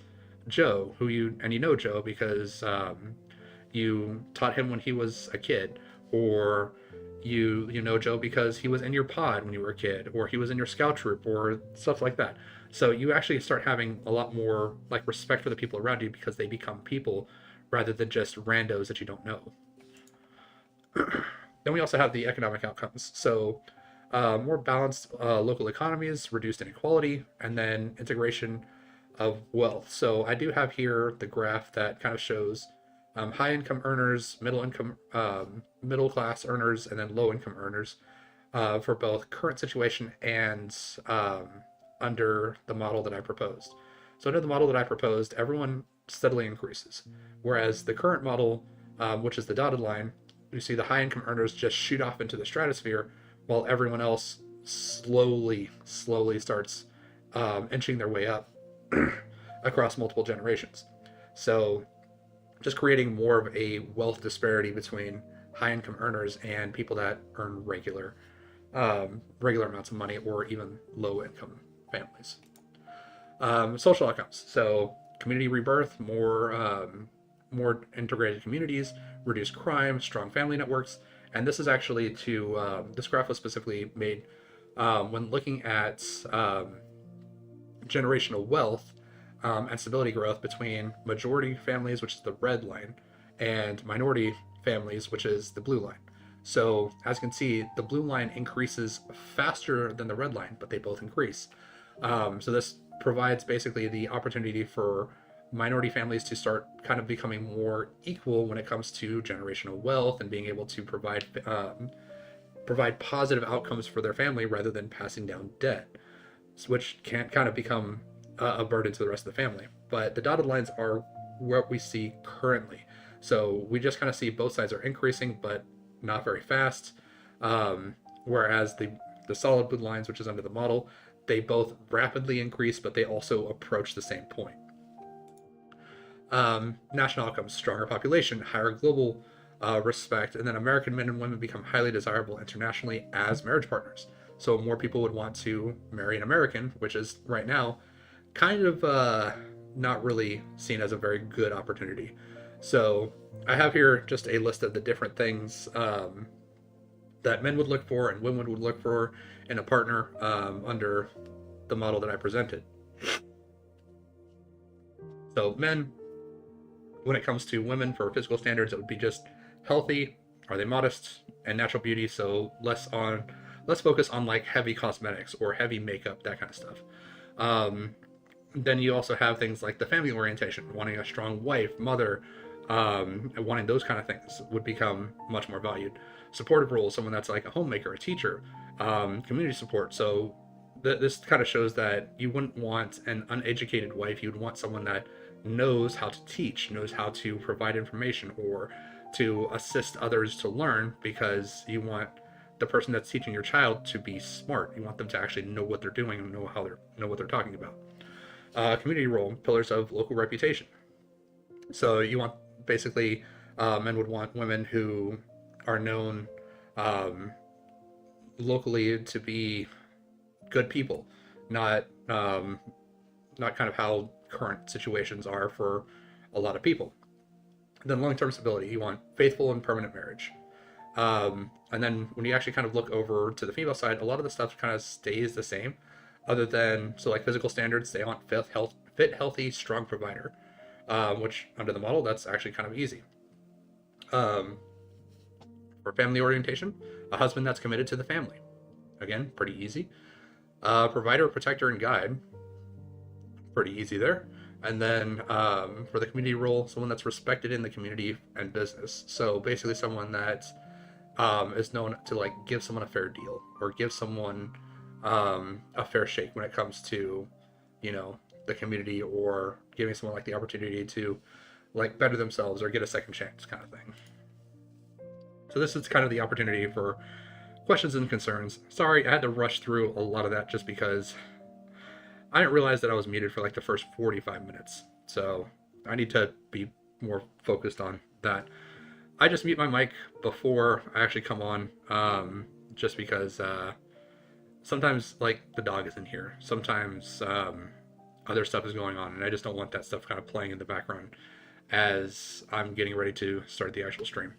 Joe, who you know Joe because you taught him when he was a kid, or you know Joe because he was in your pod when you were a kid, or he was in your scout troop, or stuff like that. So you actually start having a lot more like respect for the people around you, because they become people rather than just randos that you don't know. Then we also have the economic outcomes. So more balanced local economies, reduced inequality, and then integration of wealth. So I do have here the graph that kind of shows high income earners, middle class earners, and then low income earners for both current situation and under the model that I proposed. So under the model that I proposed, everyone steadily increases, whereas the current model, which is the dotted line, you see the high income earners just shoot off into the stratosphere, while everyone else slowly starts inching their way up across multiple generations. So just creating more of a wealth disparity between high income earners and people that earn regular amounts of money, or even low income families. Social outcomes. So community rebirth, more integrated communities, reduced crime, strong family networks. And this is actually this graph was specifically made when looking at generational wealth and stability growth between majority families, which is the red line, and minority families, which is the blue line. So as you can see, the blue line increases faster than the red line, but they both increase. So this provides basically the opportunity for minority families to start kind of becoming more equal when it comes to generational wealth and being able to provide positive outcomes for their family rather than passing down debt, which can kind of become a burden to the rest of the family. But the dotted lines are what we see currently. So we just kind of see both sides are increasing, but not very fast. Whereas the solid blue lines, which is under the model, they both rapidly increase, but they also approach the same point. National outcomes: stronger population, higher global respect, and then American men and women become highly desirable internationally as marriage partners. So more people would want to marry an American, which is right now kind of not really seen as a very good opportunity. So I have here just a list of the different things that men would look for and women would look for in a partner under the model that I presented. So men, when it comes to women for physical standards, it would be just healthy, are they modest, and natural beauty. So less focus on like heavy cosmetics or heavy makeup, that kind of stuff. Um, then you also have things like the family orientation, wanting a strong wife, mother, and wanting those kind of things would become much more valued. Supportive roles, someone that's like a homemaker, a teacher, community support. So this kind of shows that you wouldn't want an uneducated wife. You'd want someone that knows how to teach, knows how to provide information, or to assist others to learn, because you want the person that's teaching your child to be smart. You want them to actually know what they're doing and know what they're talking about. Community role, pillars of local reputation. So you want basically men would want women who are known um, locally to be good people, not not kind of how current situations are for a lot of people. Then long-term stability, you want faithful and permanent marriage. And then when you actually kind of look over to the female side, a lot of the stuff kind of stays the same, other than so like physical standards, they want fit, healthy, strong provider, which under the model that's actually kind of easy. Um, for family orientation, a husband that's committed to the family, again pretty easy. Provider, protector, and guide, pretty easy there. And then for the community role, someone that's respected in the community and business. So basically someone that is known to like give someone a fair deal, or give someone a fair shake when it comes to, you know, the community, or giving someone like the opportunity to like better themselves or get a second chance kind of thing. So this is kind of the opportunity for questions and concerns. Sorry, I had to rush through a lot of that just because I didn't realize that I was muted for like the first 45 minutes. So I need to be more focused on that. I just mute my mic before I actually come on, just because sometimes like the dog is in here. Sometimes other stuff is going on, and I just don't want that stuff kind of playing in the background as I'm getting ready to start the actual stream.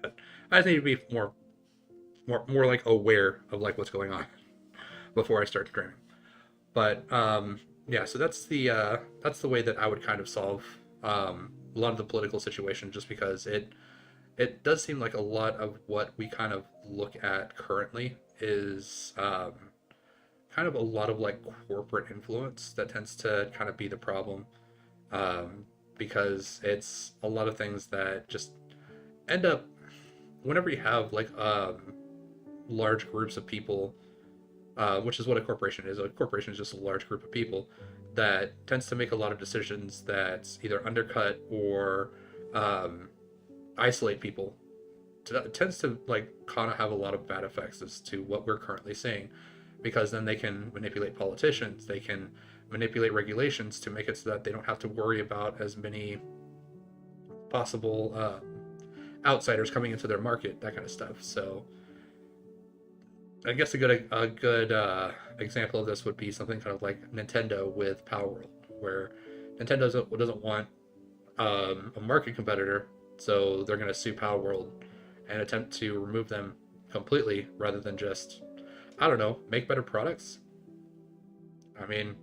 But I just need to be more like aware of like what's going on before I start streaming. But yeah, so that's the way that I would kind of solve a lot of the political situation, just because it does seem like a lot of what we kind of look at currently is kind of a lot of like corporate influence that tends to kind of be the problem, because it's a lot of things that just end up whenever you have like large groups of people, which is what a corporation is. A corporation is just a large group of people that tends to make a lot of decisions that either undercut or isolate people. It tends to like kind of have a lot of bad effects as to what we're currently seeing, because then they can manipulate politicians, they can manipulate regulations to make it so that they don't have to worry about as many possible outsiders coming into their market, that kind of stuff. So I guess a good example of this would be something kind of like Nintendo with Power World, where Nintendo doesn't want a market competitor, so they're going to sue Power World and attempt to remove them completely, rather than just, I don't know, make better products. I mean,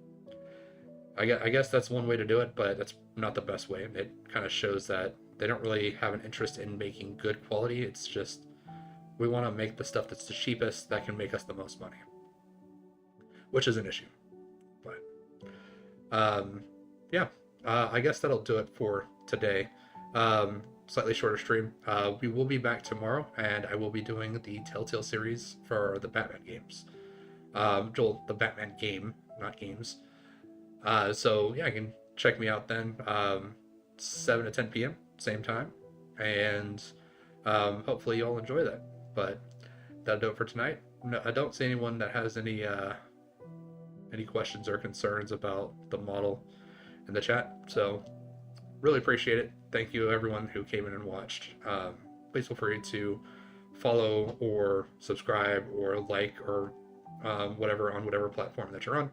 I guess that's one way to do it, but that's not the best way. It kind of shows that they don't really have an interest in making good quality. It's just, we want to make the stuff that's the cheapest that can make us the most money, which is an issue. But yeah, I guess that'll do it for today. Slightly shorter stream. We will be back tomorrow, and I will be doing the Telltale series for the Batman games. The Batman game, not games. So yeah, you can check me out then. 7 to 10 p.m. same time, and hopefully you all enjoy that. But that'll do it for tonight. No, I don't see anyone that has any questions or concerns about the model in the chat, so really appreciate it. Thank you everyone who came in and watched. Please feel free to follow or subscribe or like or whatever on whatever platform that you're on.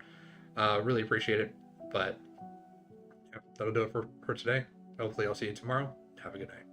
Really appreciate it. But yeah, that'll do it for today. Hopefully I'll see you tomorrow. Have a good night.